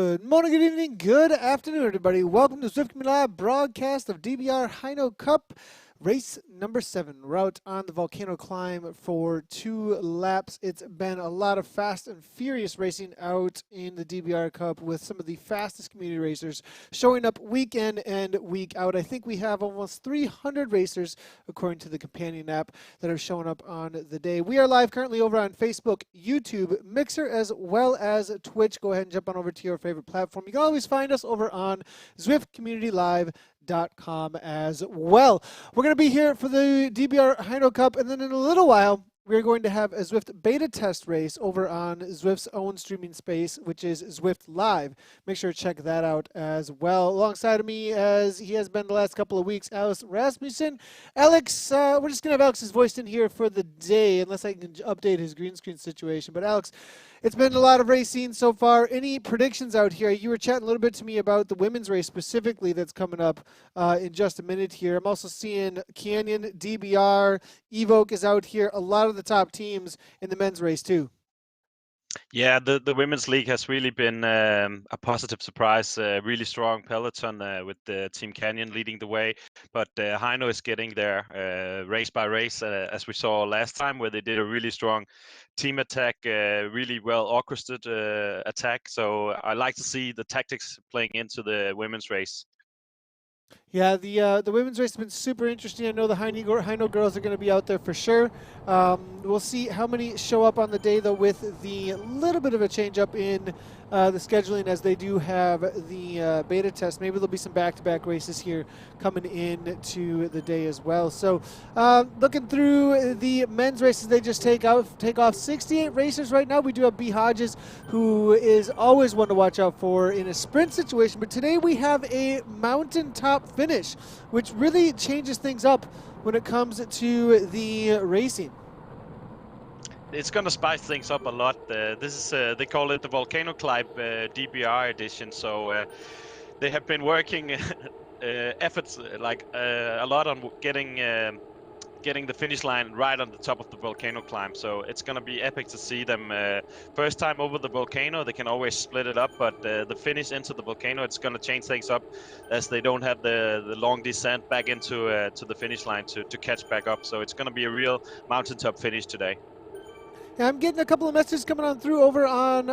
Good morning, good evening, good afternoon, everybody. Welcome to Swift Community Live broadcast of DBR Heino Cup Race number 7. We're out on the volcano climb for 2 laps. It's been a lot of fast and furious racing out in the DBR Cup with some of the fastest community racers showing up week in and week out. I think we have almost 300 racers, according to the companion app, that are showing up on the day. We are live currently over on Facebook, YouTube, Mixer, as well as Twitch. Go ahead and jump on over to your favorite platform. You can always find us over on ZwiftCommunityLive.com as well. We're going to be here for the DBR Heino Cup, and then in a little while, we're going to have a Zwift beta test race over on Zwift's own streaming space, which is Zwift Live. Make sure to check that out as well. Alongside of me, as he has been the last couple of weeks, Alex Rasmussen. Alex, we're just going to have Alex's voice in here for the day, unless I can update his green screen situation. But Alex, it's been a lot of racing so far. Any predictions out here? You were chatting a little bit to me about the women's race specifically that's coming up in just a minute here. I'm also seeing Canyon, DBR, Evoke is out here. A lot of the top teams in the men's race too. Yeah, the women's league has really been a positive surprise. Really strong peloton with the Team Canyon leading the way, but Heino is getting there race by race, as we saw last time, where they did a really strong team attack, really well orchestrated attack. So I like to see the tactics playing into the women's race. Yeah, the women's race has been super interesting. I know the Heino girls are going to be out there for sure. We'll see how many show up on the day, though, with the little bit of a change up in the scheduling, as they do have the beta test. Maybe there'll be some back-to-back races here coming in to the day as well. So looking through the men's races, they just take off 68 racers right now. We do have B. Hodges, who is always one to watch out for in a sprint situation. But today we have a mountaintop finish, which really changes things up when it comes to the racing. It's going to spice things up a lot. This is they call it the Volcano Climb DBR edition. So they have been working efforts a lot on getting the finish line right on the top of the volcano climb. So it's going to be epic to see them first time over the volcano. They can always split it up, but the finish into the volcano, it's going to change things up, as they don't have the long descent back into to the finish line to catch back up. So it's going to be a real mountaintop finish today. Yeah, I'm getting a couple of messages coming on through over on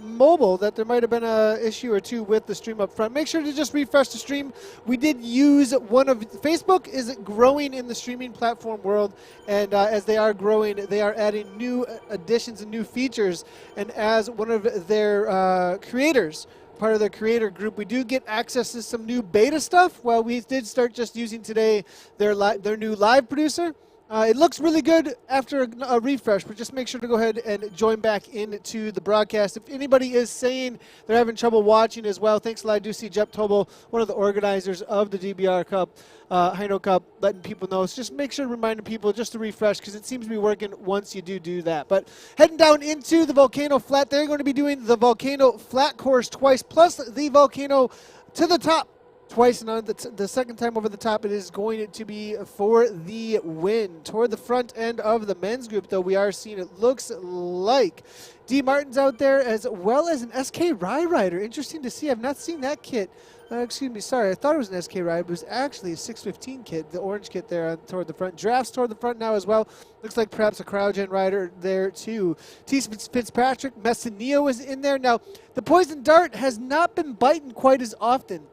mobile that there might have been an issue or two with the stream up front. Make sure to just refresh the stream. We did use one of Facebook is growing in the streaming platform world, and as they are growing, they are adding new additions and new features. And as one of their creators, part of their creator group, we do get access to some new beta stuff. Well, we did start just using today their new live producer. It looks really good after a refresh, but just make sure to go ahead and join back into the broadcast. If anybody is saying they're having trouble watching as well, thanks a lot. I do see Jep Tobel, one of the organizers of the DBR Cup, Heino Cup, letting people know. So just make sure to remind people just to refresh, because it seems to be working once you do that. But heading down into the Volcano Flat, they're going to be doing the Volcano Flat course twice, plus the Volcano to the top twice, and on the second time over the top, it is going to be for the win. Toward the front end of the men's group, though, we are seeing it looks like D. Martin's out there, as well as an SK Rye Rider. Interesting to see. I've not seen that kit. Excuse me, sorry. I thought it was an SK Ride, but it was actually a 615 kit, the orange kit there toward the front. Drafts toward the front now as well. Looks like perhaps a CryoGen rider there too. T. Fitzpatrick, Messineo is in there. Now, the Poison Dart has not been biting quite as often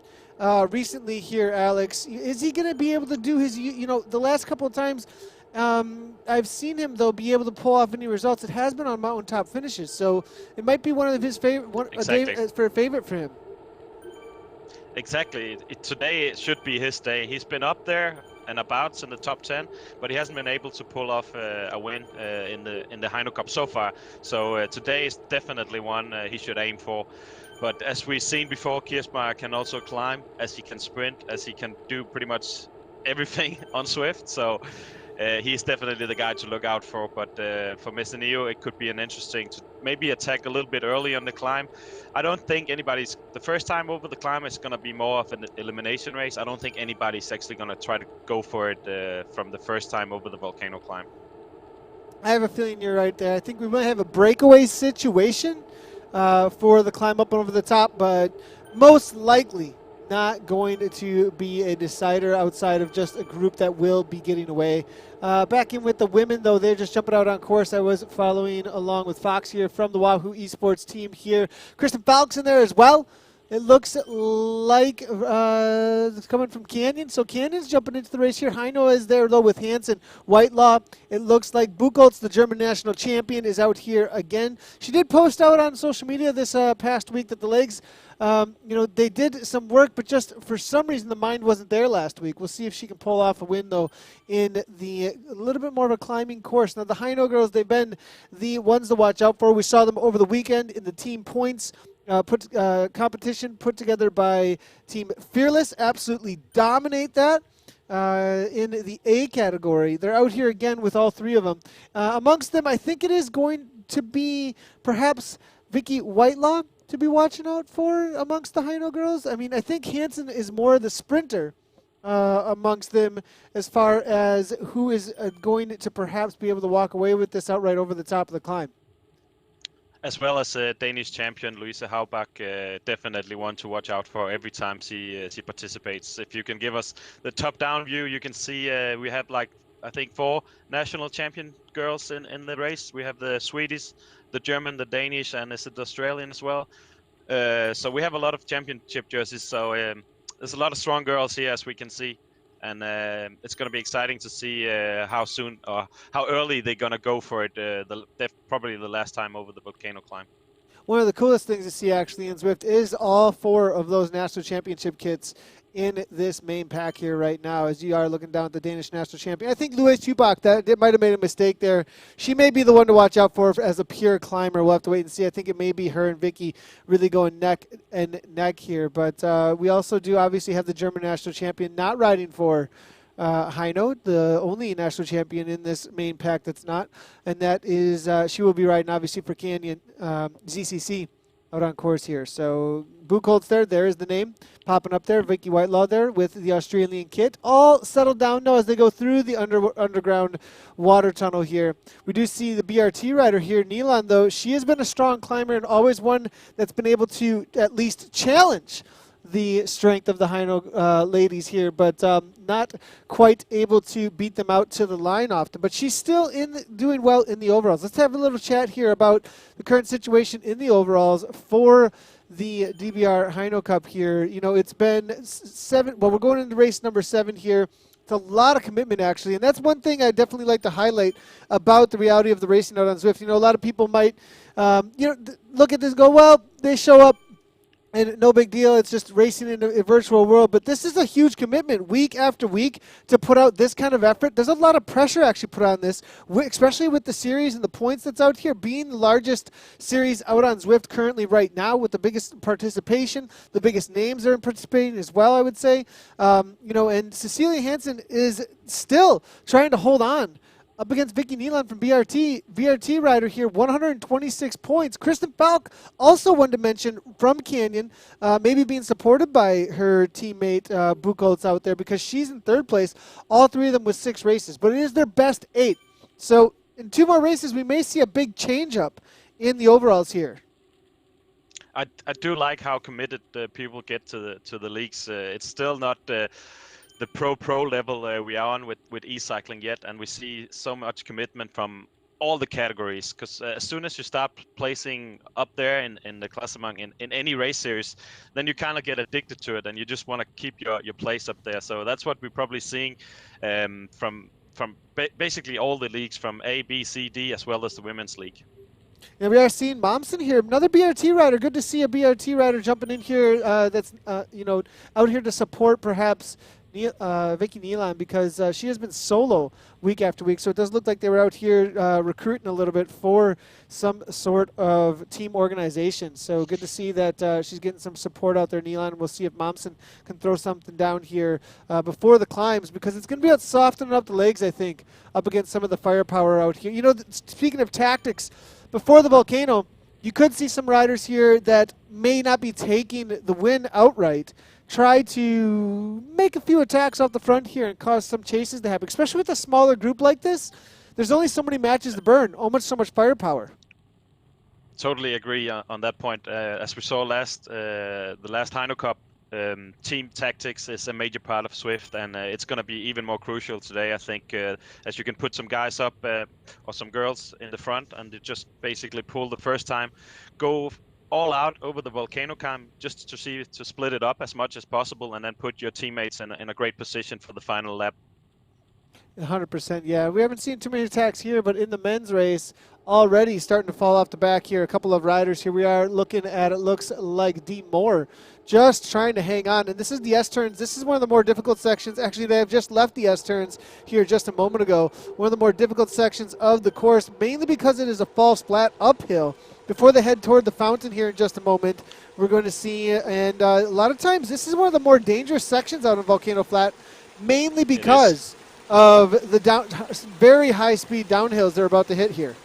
recently here, Alex. Is he going to be able to do his, the last couple of times I've seen him, though, be able to pull off any results? It has been on mountaintop finishes, so it might be one of his favorite, a favorite for him. Exactly. Today it should be his day. He's been up there and abouts in the top 10, but he hasn't been able to pull off a win in the Heino Cup so far. So today is definitely one he should aim for. But as we've seen before, Kiersma can also climb, as he can sprint, as he can do pretty much everything on Swift. So he's definitely the guy to look out for. But for Messineo, it could be an interesting to maybe attack a little bit early on the climb. I don't think the first time over the climb is going to be more of an elimination race. I don't think anybody's actually going to try to go for it from the first time over the volcano climb. I have a feeling you're right there. I think we might have a breakaway situation for the climb up and over the top, but most likely not going to be a decider outside of just a group that will be getting away. Back in with the women, though, they're just jumping out on course. I was following along with Fox here from the Wahoo Esports team here. Kristen Falk's in there as well. It looks like it's coming from Canyon. So Canyon's jumping into the race here. Heino is there, though, with Hansen. Whitelaw, it looks like Buchholz, the German national champion, is out here again. She did post out on social media this past week that the legs, they did some work, but just for some reason the mind wasn't there last week. We'll see if she can pull off a win, though, in a little bit more of a climbing course. Now, the Heino girls, they've been the ones to watch out for. We saw them over the weekend in the team points. Competition put together by Team Fearless, absolutely dominate that in the A category. They're out here again with all three of them. Amongst them, I think it is going to be perhaps Vicky Whitelaw to be watching out for amongst the Heino girls. I mean, I think Hansen is more the sprinter amongst them as far as who is going to perhaps be able to walk away with this outright over the top of the climb. As well as Danish champion Louise Haubach, definitely one to watch out for every time she participates. If you can give us the top-down view, you can see we have I think 4 national champion girls in the race. We have the Swedish, the German, the Danish, and is it the Australian as well? So we have a lot of championship jerseys. So there's a lot of strong girls here, as we can see. And it's going to be exciting to see how soon or how early they're going to go for it. Probably the last time over the volcano climb. One of the coolest things to see actually in Zwift is all 4 of those national championship kits in this main pack here right now as you are looking down at the Danish national champion. I think Louise Haubach, that might have made a mistake there. She may be the one to watch out for as a pure climber. We'll have to wait and see. I think it may be her and Vicky really going neck and neck here. But we also do obviously have the German national champion not riding for Heino, the only national champion in this main pack that's not. And that is, she will be riding obviously for Canyon ZCC out on course here. So Buchholz there is the name popping up there. Vicky Whitelaw there with the Australian kit. All settled down now as they go through the underground water tunnel here. We do see the BRT rider here, Neelan, though. She has been a strong climber and always one that's been able to at least challenge the strength of the Heino ladies here, but not quite able to beat them out to the line often. But she's still doing well in the overalls. Let's have a little chat here about the current situation in the overalls for the DBR Heino Cup here. You know, it's been 7. Well, we're going into race number 7 here. It's a lot of commitment, actually, and that's one thing I definitely like to highlight about the reality of the racing out on Zwift. You know, a lot of people might, look at this and go, well, they show up, and no big deal, it's just racing in a virtual world. But this is a huge commitment week after week to put out this kind of effort. There's a lot of pressure actually put on this, especially with the series and the points that's out here, being the largest series out on Zwift currently right now with the biggest participation. The biggest names are participating as well, I would say. And Cecilia Hansen is still trying to hold on up against Vicky Neelan from BRT rider here, 126 points. Kristen Falk, also one to mention from Canyon, maybe being supported by her teammate Buchholz out there because she's in 3rd place. All 3 of them with 6 races, but it is their best 8. So in 2 more races, we may see a big change up in the overalls here. I do like how committed people get to the leagues. It's still not the pro level we are on with e-cycling yet, and we see so much commitment from all the categories, because as soon as you start placing up there in the Klassement in any race series, then you kind of get addicted to it and you just want to keep your place up there. So that's what we're probably seeing from basically all the leagues, from A, B, C, D, as well as the women's league. And we are seeing Momsen here, another BRT rider. Good to see a BRT rider jumping in here that's out here to support perhaps Vicky Neelan, because she has been solo week after week. So it does look like they were out here recruiting a little bit for some sort of team organization. So good to see that she's getting some support out there, Neelan. We'll see if Momsen can throw something down here before the climbs, because it's going to be about softening up the legs, I think, up against some of the firepower out here. You know, speaking of tactics, before the volcano, you could see some riders here that may not be taking the win outright try to make a few attacks off the front here and cause some chases to happen, especially with a smaller group like this. There's only so many matches to burn, almost so much firepower. Totally agree on that point. As we saw the last Heino Cup, team tactics is a major part of Swift, and it's going to be even more crucial today, I think, as you can put some guys up or some girls in the front, and just basically pull the first time, go all out over the volcano cam just to split it up as much as possible, and then put your teammates in a great position for the final lap. 100%, yeah. We haven't seen too many attacks here, but in the men's race, already starting to fall off the back here. A couple of riders here we are looking at. It looks like D. Moore just trying to hang on. And this is the S-turns. This is one of the more difficult sections. Actually, they have just left the S-turns here just a moment ago. One of the more difficult sections of the course, mainly because it is a false flat uphill. Before they head toward the fountain here in just a moment, we're going to see, and a lot of times this is one of the more dangerous sections out of Volcano Flat, mainly because of the very high-speed downhills they're about to hit here.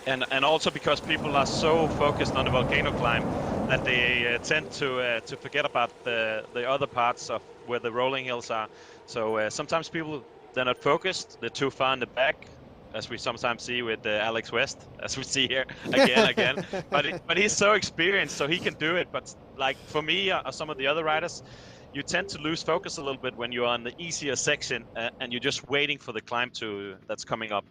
And also because people are so focused on the volcano climb that they tend to forget about the other parts of where the rolling hills are. So sometimes people, they're not focused, they're too far in the back, as we sometimes see with Alex West, as we see here again. But he's so experienced, so he can do it. But like for me or some of the other riders, you tend to lose focus a little bit when you're on the easier section and you're just waiting for the climb that's coming up.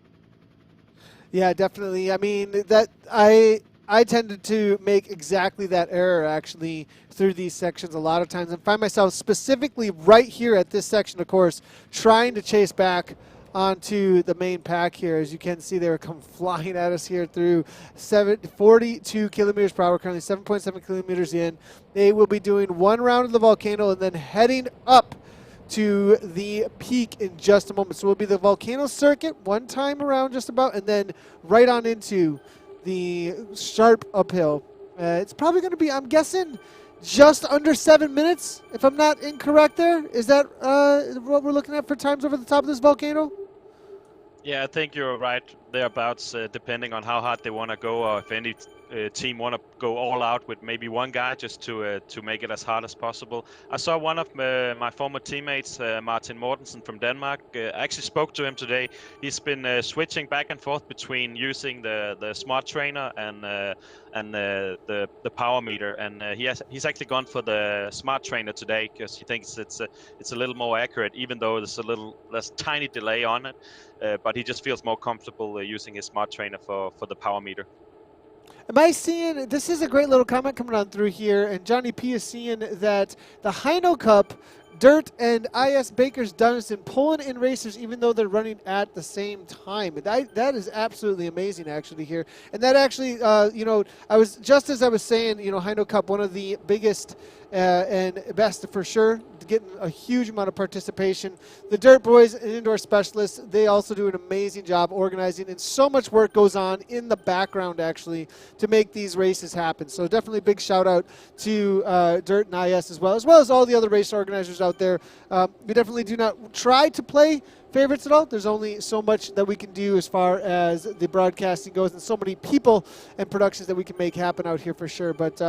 Yeah, definitely. I mean, that I tended to make exactly that error actually through these sections a lot of times, and find myself specifically right here at this section, of course, trying to chase back onto the main pack here. As you can see, they were come flying at us here through 42 kilometers per hour, currently 7.7 kilometers in. They will be doing one round of the volcano and then heading up to the peak in just a moment. So it will be the volcano circuit one time around just about, and then right on into the sharp uphill. It's probably going to be, I'm guessing, just under 7 minutes, if I'm not incorrect there. Is that what we're looking at for times over the top of this volcano? Yeah, I think you're right thereabouts, depending on how hard they want to go, or if any team want to go all out with maybe one guy just to make it as hard as possible. I saw one of my former teammates, Martin Mortensen from Denmark. I actually spoke to him today. He's been switching back and forth between using the smart trainer and the power meter, and he's actually gone for the smart trainer today because he thinks it's a little more accurate, even though there's tiny delay on it. But he just feels more comfortable using his smart trainer for the power meter. Am I seeing, this is a great little comment coming on through here, and Johnny P is seeing that the Heino Cup, Dirt and IS Baker's Dunstan pulling in racers even though they're running at the same time. That is absolutely amazing actually here. And that actually, you know, just as I was saying, you know, Heino Cup, one of the biggest and best for sure, getting a huge amount of participation. The Dirt Boys and Indoor Specialists, they also do an amazing job organizing, and so much work goes on in the background actually to make these races happen. So definitely a big shout out to Dirt and IS as well as all the other race organizers out there. We definitely do not try to play favorites at all. There's only so much that we can do as far as the broadcasting goes, and so many people and productions that we can make happen out here for sure. But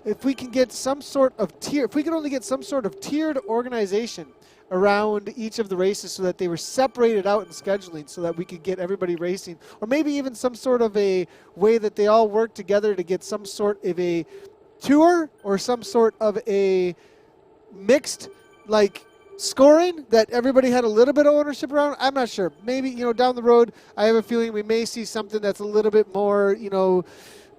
if we can get some sort of if we can only get some sort of tiered organization around each of the races so that they were separated out in scheduling so that we could get everybody racing, or maybe even some sort of a way that they all work together to get some sort of a tour or some sort of a mixed, like, scoring that everybody had a little bit of ownership around. I'm not sure. Maybe, you know, down the road, I have a feeling we may see something that's a little bit more, you know,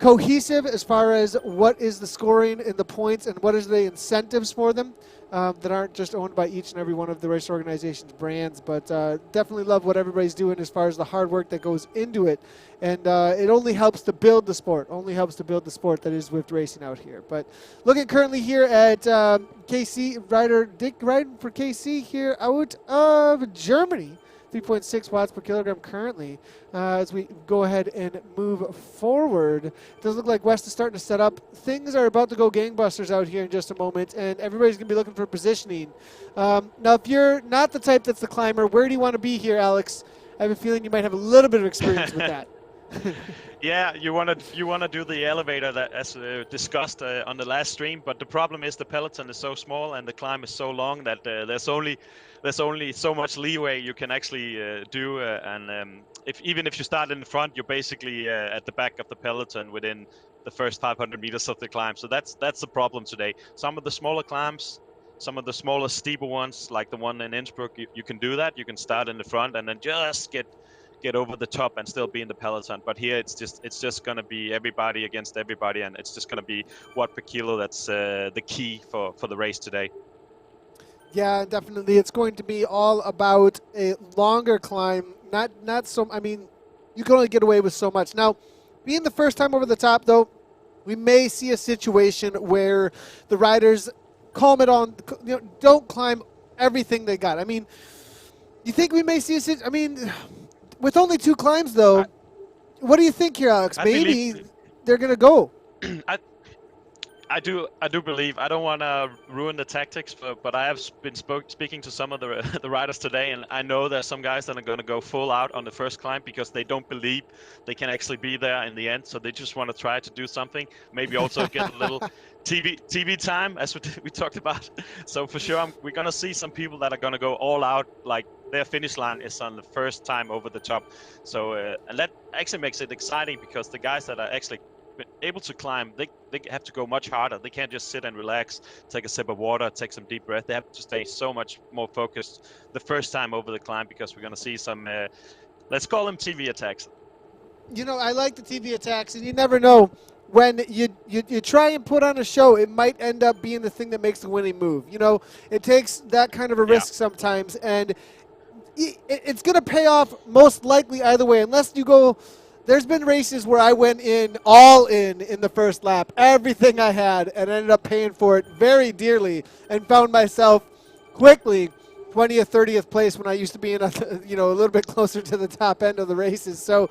cohesive as far as what is the scoring and the points and what is the incentives for them that aren't just owned by each and every one of the race organization's brands. But definitely love what everybody's doing as far as the hard work that goes into it. And it only helps to build the sport, that is Zwift Racing out here. But looking currently here at KC, rider Dick riding for KC here out of Germany. 3.6 watts per kilogram currently. As we go ahead and move forward, it does look like West is starting to set up. Things are about to go gangbusters out here in just a moment, and everybody's going to be looking for positioning. Now, if you're not the type that's the climber, where do you want to be here, Alex? I have a feeling you might have a little bit of experience with that. Yeah, you wanna do the elevator that as discussed on the last stream, but the problem is the peloton is so small and the climb is so long that there's only so much leeway you can actually do, and if even if you start in the front, you're basically at the back of the peloton within the first 500 meters of the climb. So that's the problem today. Some of the smaller climbs. Some of the smaller, steeper ones, like the one in Innsbruck, you can do that. You can start in the front and then just get over the top and still be in the peloton. But here it's just gonna be everybody against everybody, and it's just gonna be watt per kilo. That's the key for the race today. Yeah, definitely. It's going to be all about a longer climb. Not so. I mean, you can only get away with so much. Now, being the first time over the top, though, we may see a situation where the riders calm it on. Don't climb everything they got. I mean, you think we may see a situation? I mean, with only 2 climbs, though, what do you think here, Alex? I Maybe believe they're going to go. I, I do believe. I don't want to ruin the tactics, but I have been speaking to some of the the riders today, and I know there's some guys that are going to go full out on the first climb because they don't believe they can actually be there in the end. So they just want to try to do something. Maybe also get a little TV time, as we talked about. So for sure, we're going to see some people that are going to go all out, like their finish line is on the first time over the top. So and that actually makes it exciting because the guys that are actually able to climb, they have to go much harder. They can't just sit and relax, take a sip of water, take some deep breath. They have to stay so much more focused the first time over the climb because we're going to see some, let's call them TV attacks. I like the TV attacks, and you never know. When you try and put on a show, it might end up being the thing that makes the winning move. It takes that kind of a risk sometimes, and it's going to pay off most likely either way, unless you go. There's been races where I went all in the first lap, everything I had, and ended up paying for it very dearly, and found myself quickly 20th, 30th place when I used to be in a little bit closer to the top end of the races. So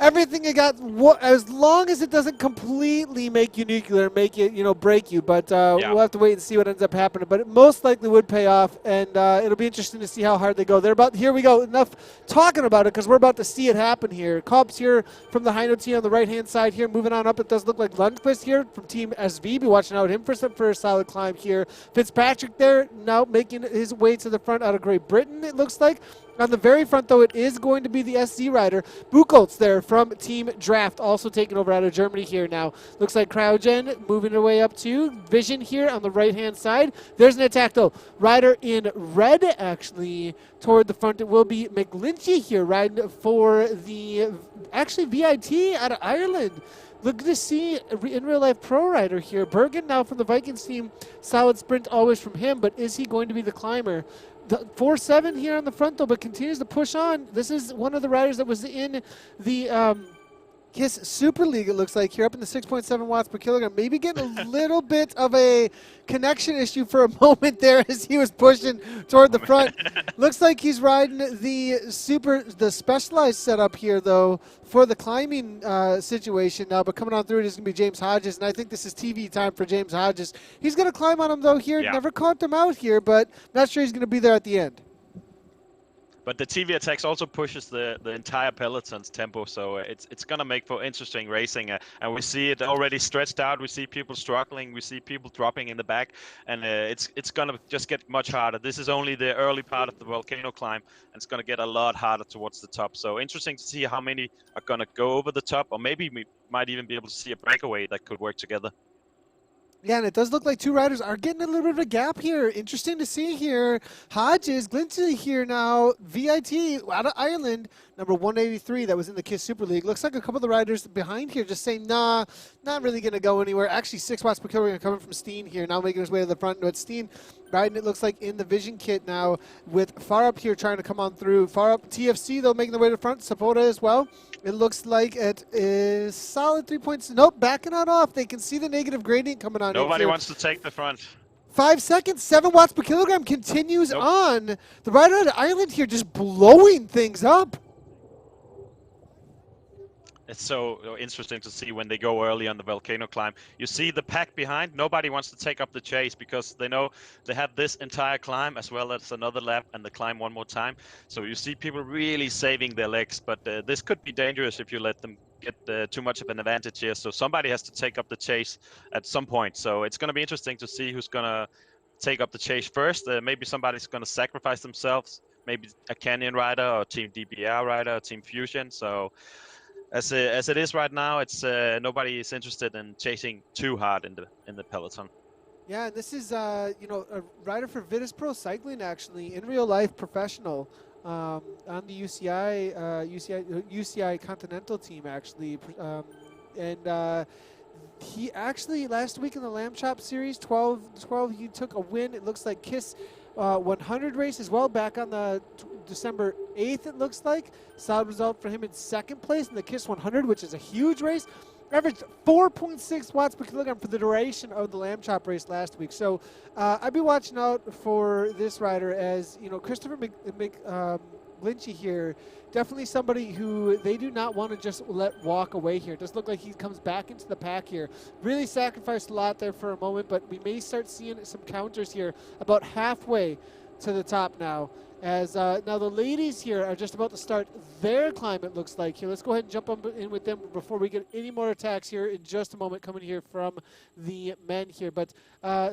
everything you got, as long as it doesn't completely make you nuclear, make it, break you. But we'll have to wait and see what ends up happening. But it most likely would pay off, and it'll be interesting to see how hard they go. Here we go. Enough talking about it because we're about to see it happen here. Cobbs here from the Heino team on the right-hand side here. Moving on up, it does look like Lundqvist here from Team SV. Be watching out him for a solid climb here. Fitzpatrick there now making his way to the front out of Great Britain, it looks like. On the very front, though, it is going to be the SZ rider. Buchholz there from Team Draft, also taking over out of Germany here now. Looks like Cryogen moving her way up to Vision here on the right-hand side. There's an attack, though. Rider in red, actually, toward the front. It will be McGlinchey here riding for the, actually, VIT out of Ireland. Look to see in real-life pro rider here. Bergen now from the Vikings team. Solid sprint always from him, but is he going to be the climber? 4-7 here on the front, though, but continues to push on. This is one of the riders that was in the KISS Super League, it looks like, here up in the 6.7 watts per kilogram. Maybe getting a little bit of a connection issue for a moment there as he was pushing toward the front. Looks like he's riding the specialized setup here, though, for the climbing situation now. But coming on through it is going to be James Hodges, and I think this is TV time for James Hodges. He's going to climb on him, though, here. Yeah. Never caught him out here, but not sure he's going to be there at the end. But the TV attacks also pushes the entire peloton's tempo, so it's gonna make for interesting racing, and we see it already stretched out. We see people struggling, we see people dropping in the back, and it's gonna just get much harder. This is only the early part of the volcano climb, and it's gonna get a lot harder towards the top. So interesting to see how many are gonna go over the top, or maybe we might even be able to see a breakaway that could work together. Yeah, and it does look like 2 riders are getting a little bit of a gap here. Interesting to see here. Hodges, Glinty here now. VIT out of Ireland, number 183 that was in the KISS Super League. Looks like a couple of the riders behind here just saying, nah, not really going to go anywhere. Actually, 6 watts per kilogram coming from Steen here, now making his way to the front. But Steen riding, it looks like, in the Vision kit now with Far Up here trying to come on through. Far Up TFC, though, making the way to the front. Sapota as well. It looks like it is solid 3 points. Nope, backing out off. They can see the negative gradient coming on. Nobody wants to take the front. 5 seconds, 7 watts per kilogram continues on. The rider out of Ireland here just blowing things up. It's so interesting to see when they go early on the volcano climb. You see the pack behind. Nobody wants to take up the chase because they know they have this entire climb as well as another lap and the climb one more time. So you see people really saving their legs, but this could be dangerous if you let them get too much of an advantage here. So somebody has to take up the chase at some point. So it's going to be interesting to see who's going to take up the chase first. Maybe somebody's going to sacrifice themselves. Maybe a Canyon rider or Team DBR rider or Team Fusion. So as it is right now, it's nobody is interested in chasing too hard in the peloton. Yeah, and this is a rider for Vitus Pro Cycling, actually, in real life professional, on the UCI Continental team, actually, and he actually last week in the Lamb Chop Series 12 he took a win. It looks like Kiss 100 race as well, back on the December 8th. It looks like solid result for him in second place in the Kiss 100, which is a huge race. Averaged 4.6 watts per kilogram for the duration of the Lamb Chop race last week. So I'd be watching out for this rider, as Christopher Lynchy here, definitely somebody who they do not want to just let walk away here. It does look like he comes back into the pack here. Really sacrificed a lot there for a moment, but we may start seeing some counters here about halfway to the top now. As now the ladies here are just about to start their climb, it looks like. Here, let's go ahead and jump in with them before we get any more attacks here in just a moment coming here from the men here. But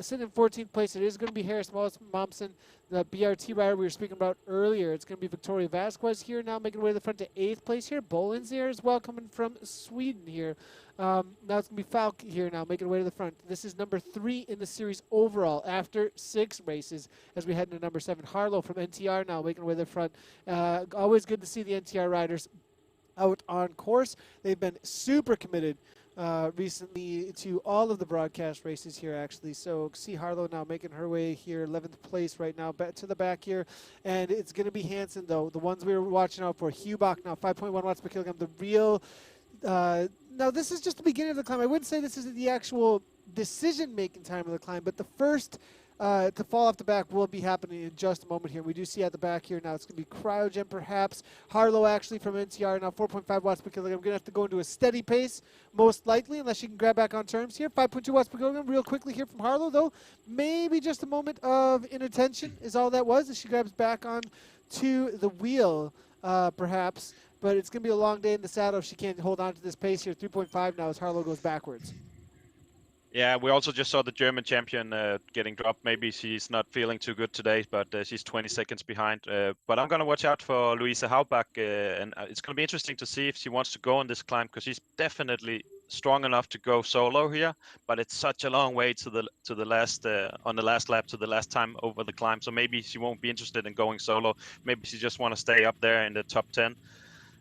sitting in 14th place, it is going to be Harris Momsen, the BRT rider we were speaking about earlier. It's going to be Victoria Vasquez here now making way to the front to 8th place here. Boland's there as well, coming from Sweden here. Now it's going to be Falk here now making way to the front. This is number 3 in the series overall after 6 races as we head into number 7. Harlow from NTR now making way to the front. Always good to see the NTR riders out on course. They've been super committed recently to all of the broadcast races here, actually. So see Harlow now making her way here, 11th place right now, back to the back here. And it's going to be Hansen, though, the ones we were watching out for. Hubach now, 5.1 watts per kilogram. The real... now, this is just the beginning of the climb. I wouldn't say this is the actual decision-making time of the climb, but the first to fall off the back will be happening in just a moment here. We do see at the back here now it's going to be Cryogen perhaps. Harlow actually from NTR now 4.5 watts per kilogram. Going to have to go into a steady pace most likely unless she can grab back on terms here. 5.2 watts per kilogram real quickly here from Harlow, though. Maybe just a moment of inattention is all that was as she grabs back on to the wheel perhaps. But it's going to be a long day in the saddle if she can't hold on to this pace here. 3.5 now as Harlow goes backwards. Yeah, we also just saw the German champion getting dropped. Maybe she's not feeling too good today, but she's 20 seconds behind. But I'm going to watch out for Louisa Haubach, and it's going to be interesting to see if she wants to go on this climb, because she's definitely strong enough to go solo here. But it's such a long way to the last on the last lap to the last time over the climb. So maybe she won't be interested in going solo. Maybe she just want to stay up there in the top 10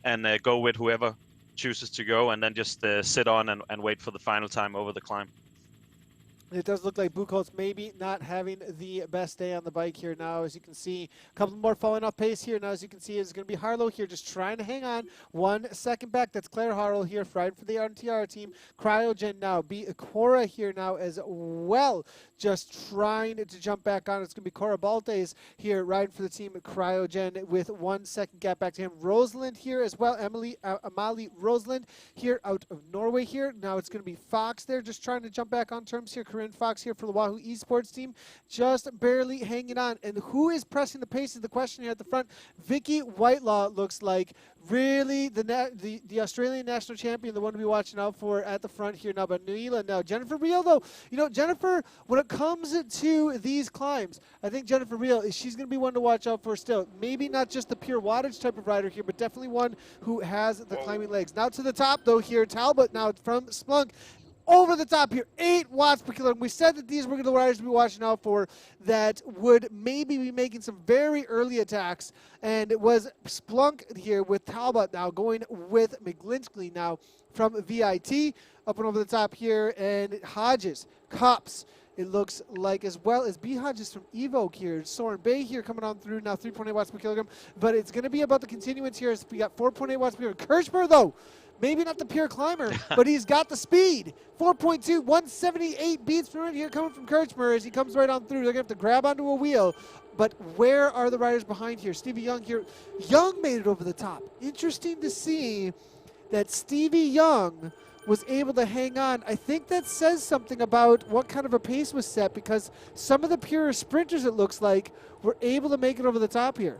and go with whoever chooses to go, and then just sit on and wait for the final time over the climb. It does look like Buchholz maybe not having the best day on the bike here now. As you can see, a couple more falling off pace here. Now, as you can see, it's going to be Harlow here just trying to hang on 1 second back. That's Claire Harlow here, riding for the NTR team. Cryogen now, Cora here now as well, just trying to jump back on. It's going to be Cora Baltes here riding for the team at Cryogen with 1 second gap back to him. Rosalind here as well, Amalie Rosalind here out of Norway here. Now it's going to be Fox there just trying to jump back on terms here. Corinne Fox here for the Wahoo Esports team, just barely hanging on. And who is pressing the pace is the question here at the front. Vicky Whitelaw looks like really the Australian national champion, the one to be watching out for at the front here now. But Nuila now. Jennifer Reel, though, Jennifer, when it comes to these climbs, I think Jennifer Reel, she's going to be one to watch out for still. Maybe not just the pure wattage type of rider here, but definitely one who has the climbing legs. Now to the top, though, here, Talbot now from Splunk. Over the top here, 8 watts per kilogram. We said that these were the riders to be watching out for that would maybe be making some very early attacks. And it was Splunk here with Talbot now going with McGlintley now from VIT. Up and over the top here, and Hodges, Cups, it looks like, as well as B. Hodges from Evoke here. Soren Bay here coming on through now, 3.8 watts per kilogram. But it's going to be about the continuance here. As we got 4.8 watts per kilogram. Kirchberg, though, maybe not the pure climber, but he's got the speed. 4.2, 178 beats per minute here coming from Kirchberg as he comes right on through. They're going to have to grab onto a wheel. But where are the riders behind here? Stevie Young here. Young made it over the top. Interesting to see that Stevie Young was able to hang on. I think that says something about what kind of a pace was set, because some of the pure sprinters, it looks like, were able to make it over the top here.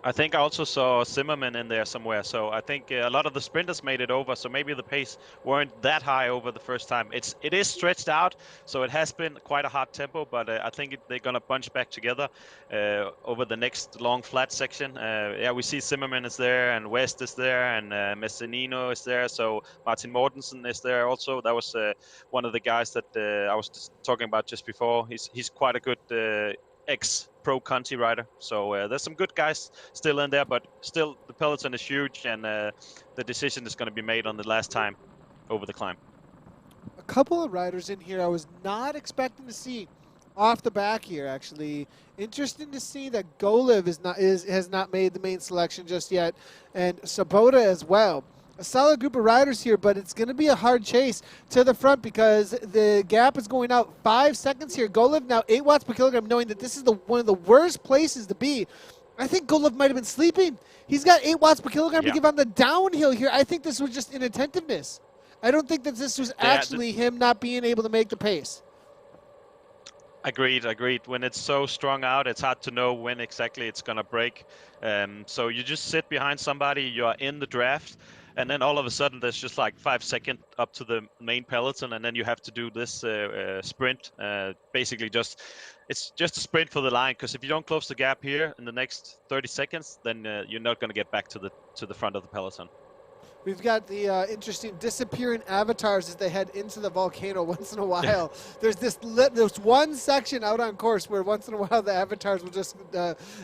I think I also saw Zimmerman in there somewhere. So I think a lot of the sprinters made it over. So maybe the pace weren't that high over the first time. It is stretched out, so it has been quite a hard tempo. But I think they're gonna bunch back together over the next long flat section. Yeah, we see Zimmerman is there, and West is there, and Messinino is there. So Martin Mortensen is there also. That was one of the guys that I was just talking about just before. He's quite a good ex-pro Conti rider. So there's some good guys still in there, but still the peloton is huge, and the decision is going to be made on the last time over the climb. A couple of riders in here I was not expecting to see off the back here. Actually, interesting to see that Golev has not made the main selection just yet, and Sabota as well. A solid group of riders here, but it's going to be a hard chase to the front because the gap is going out 5 seconds here. Golev now 8 watts per kilogram, knowing that this is one of the worst places to be. I think Golev might have been sleeping. He's got 8 watts per kilogram to give on the downhill here. I think this was just inattentiveness. I don't think that this was actually him not being able to make the pace. Agreed. When it's so strung out, it's hard to know when exactly it's going to break. So you just sit behind somebody, you're in the draft, and then all of a sudden there's just like 5 seconds up to the main peloton, and then you have to do this sprint. Basically it's just a sprint for the line, because if you don't close the gap here in the next 30 seconds, then you're not going to get back to the front of the peloton. We've got the interesting disappearing avatars as they head into the volcano once in a while. There's one section out on course where once in a while the avatars will just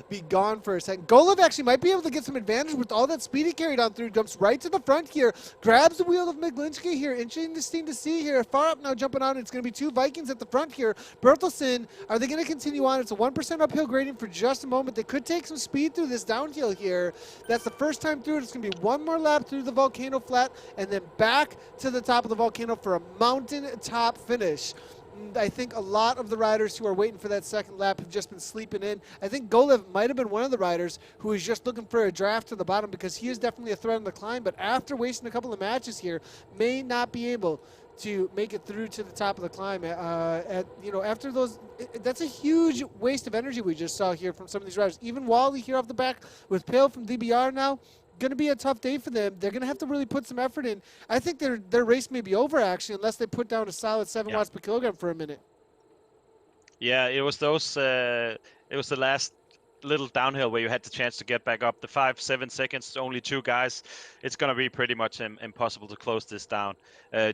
be gone for a second. Golev actually might be able to get some advantage with all that speed he carried on through. Jumps right to the front here. Grabs the wheel of Miglinski here. Interesting to see here. Far up now jumping on. It's going to be 2 Vikings at the front here. Bertelsen, are they going to continue on? It's a 1% uphill grading for just a moment. They could take some speed through this downhill here. That's the first time through it. It's going to be one more lap through the volcano flat and then back to the top of the volcano for a mountain top finish. And I think a lot of the riders who are waiting for that second lap have just been sleeping in. I think Golev might have been one of the riders who is just looking for a draft to the bottom, because he is definitely a threat on the climb, but after wasting a couple of matches here, may not be able to make it through to the top of the climb. After those, that's a huge waste of energy we just saw here from some of these riders. Even Wally here off the back with Pale from DBR now. Going to be a tough day for them. They're going to have to really put some effort in. I think their race may be over, actually, unless they put down a solid 7 watts per kilogram for a minute. Yeah, it was those. It was the last little downhill where you had the chance to get back up. The 5-7 seconds, only 2 guys. It's going to be pretty much impossible to close this down.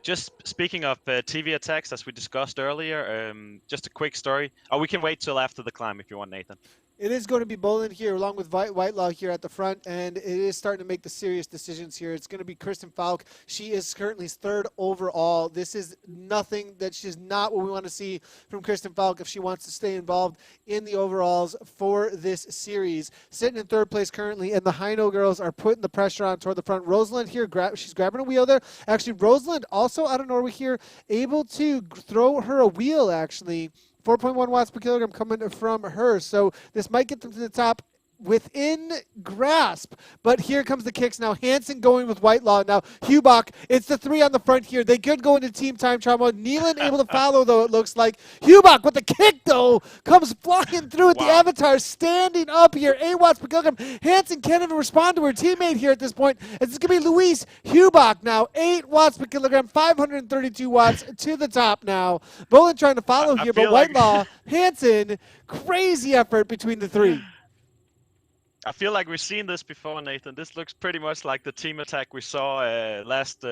Just speaking of TV attacks, as we discussed earlier, just a quick story. Oh, we can wait till after the climb if you want, Nathan. It is going to be Bolin here along with Whitelaw here at the front, and it is starting to make the serious decisions here. It's going to be Kristen Falk. She is currently 3rd overall. This is nothing. She's not what we want to see from Kristen Falk if she wants to stay involved in the overalls for this series. Sitting in 3rd place currently, and the Heino girls are putting the pressure on toward the front. Rosalind here, she's grabbing a wheel there. Actually, Rosalind also out of Norway here, able to throw her a wheel, actually. 4.1 watts per kilogram coming from her. So this might get them to the top within grasp. But here comes the kicks now. Hansen going with Whitelaw. Now Hubach, it's the 3 on the front here. They could go into team time trial mode. Nealon able to follow, though, it looks like. Hubach with the kick, though, comes flying through it. Wow. The Avatar standing up here. 8 watts per kilogram. Hansen can't even respond to her teammate here at this point. It's going to be Luis Hubach now. 8 watts per kilogram. 532 watts to the top now. Bolin trying to follow here, but Whitelaw, Hansen, crazy effort between the 3. I feel like we've seen this before, Nathan. This looks pretty much like the team attack we saw last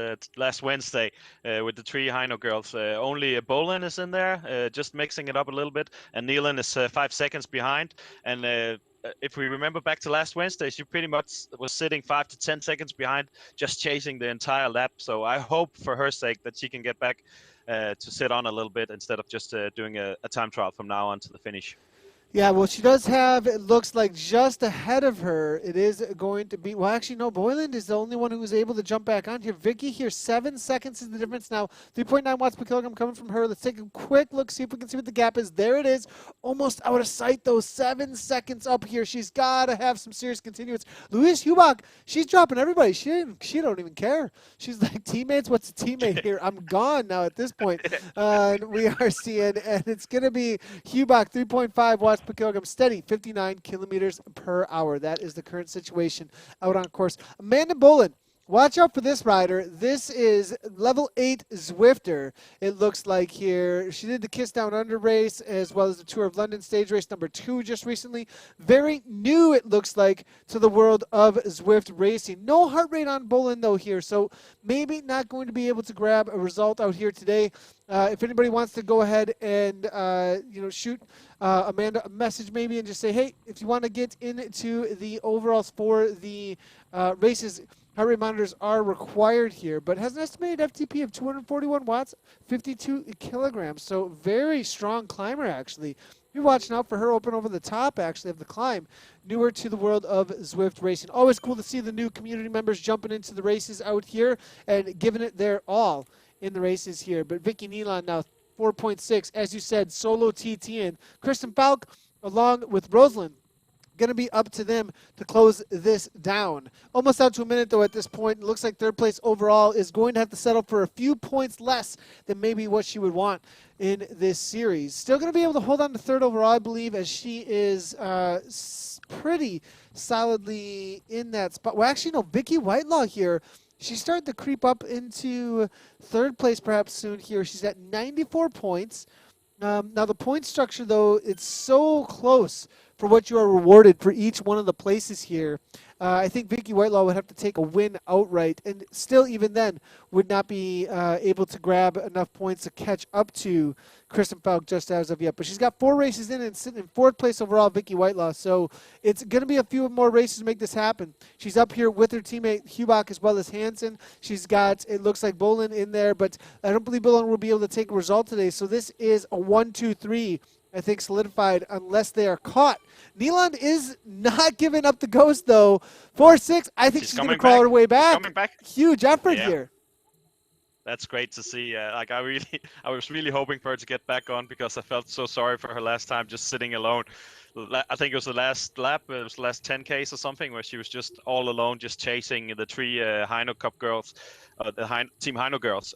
Wednesday with the 3 Heino girls. Only Bolin is in there, just mixing it up a little bit, and Nealon is 5 seconds behind. And if we remember back to last Wednesday, she pretty much was sitting 5 to 10 seconds behind, just chasing the entire lap. So I hope for her sake that she can get back to sit on a little bit instead of just doing a time trial from now on to the finish. Yeah, well, she does have, it looks like just ahead of her, it is going to be, well, actually, no, Boyland is the only one who was able to jump back on here. Vicky here, 7 seconds is the difference now. 3.9 watts per kilogram coming from her. Let's take a quick look, see if we can see what the gap is. There it is. Almost out of sight, though. 7 seconds up here. She's got to have some serious continuance. Louise Hubach, she's dropping everybody. She don't even care. She's like, teammates, what's a teammate here? I'm gone now at this point. We are seeing, and it's going to be Hubach, 3.5 watts watts per kilogram, steady 59 kilometers per hour. That is the current situation out on course. Amanda Bolin. Watch out for this rider. This is level 8 Zwifter, it looks like here. She did the Kiss Down Under race as well as the Tour of London stage race number 2 just recently. Very new, it looks like, to the world of Zwift racing. No heart rate on Bolin, though, here, so maybe not going to be able to grab a result out here today. If anybody wants to go ahead and shoot Amanda a message maybe and just say, hey, if you want to get into the overalls for the races, heart rate monitors are required here, but has an estimated FTP of 241 watts, 52 kilograms. So very strong climber, actually. Be watching out for her open over the top, actually, of the climb. Newer to the world of Zwift racing. Always cool to see the new community members jumping into the races out here and giving it their all in the races here. But Vicky Nealon now 4.6, as you said, solo TT, and Kristen Falk along with Rosalind. Going to be up to them to close this down. Almost out to a minute, though, at this point. It looks like third place overall is going to have to settle for a few points less than maybe what she would want in this series. Still going to be able to hold on to third overall, I believe, as she is pretty solidly in that spot. Well, actually, no, Vicky Whitelaw here. She's starting to creep up into third place perhaps soon here. She's at 94 points. Now, the point structure, though, it's so close for what you are rewarded for each one of the places here. I think Vicky Whitelaw would have to take a win outright, and still even then would not be able to grab enough points to catch up to Kristen Falk just as of yet. But she's got 4 races in and sitting in 4th place overall, Vicky Whitelaw. So it's going to be a few more races to make this happen. She's up here with her teammate Hubach as well as Hansen. She's got, it looks like, Bolin in there, but I don't believe Bolin will be able to take a result today. So this is a 1-2-3. I think solidified unless they are caught. Nealon is not giving up the ghost, though. 4-6. I think she's going to crawl her way back. Coming back. Huge effort here. That's great to see. I was really hoping for her to get back on because I felt so sorry for her last time, just sitting alone. I think it was the last lap, it was the last 10Ks or something, where she was just all alone, just chasing the 3 Heino Cup girls, Team Heino girls.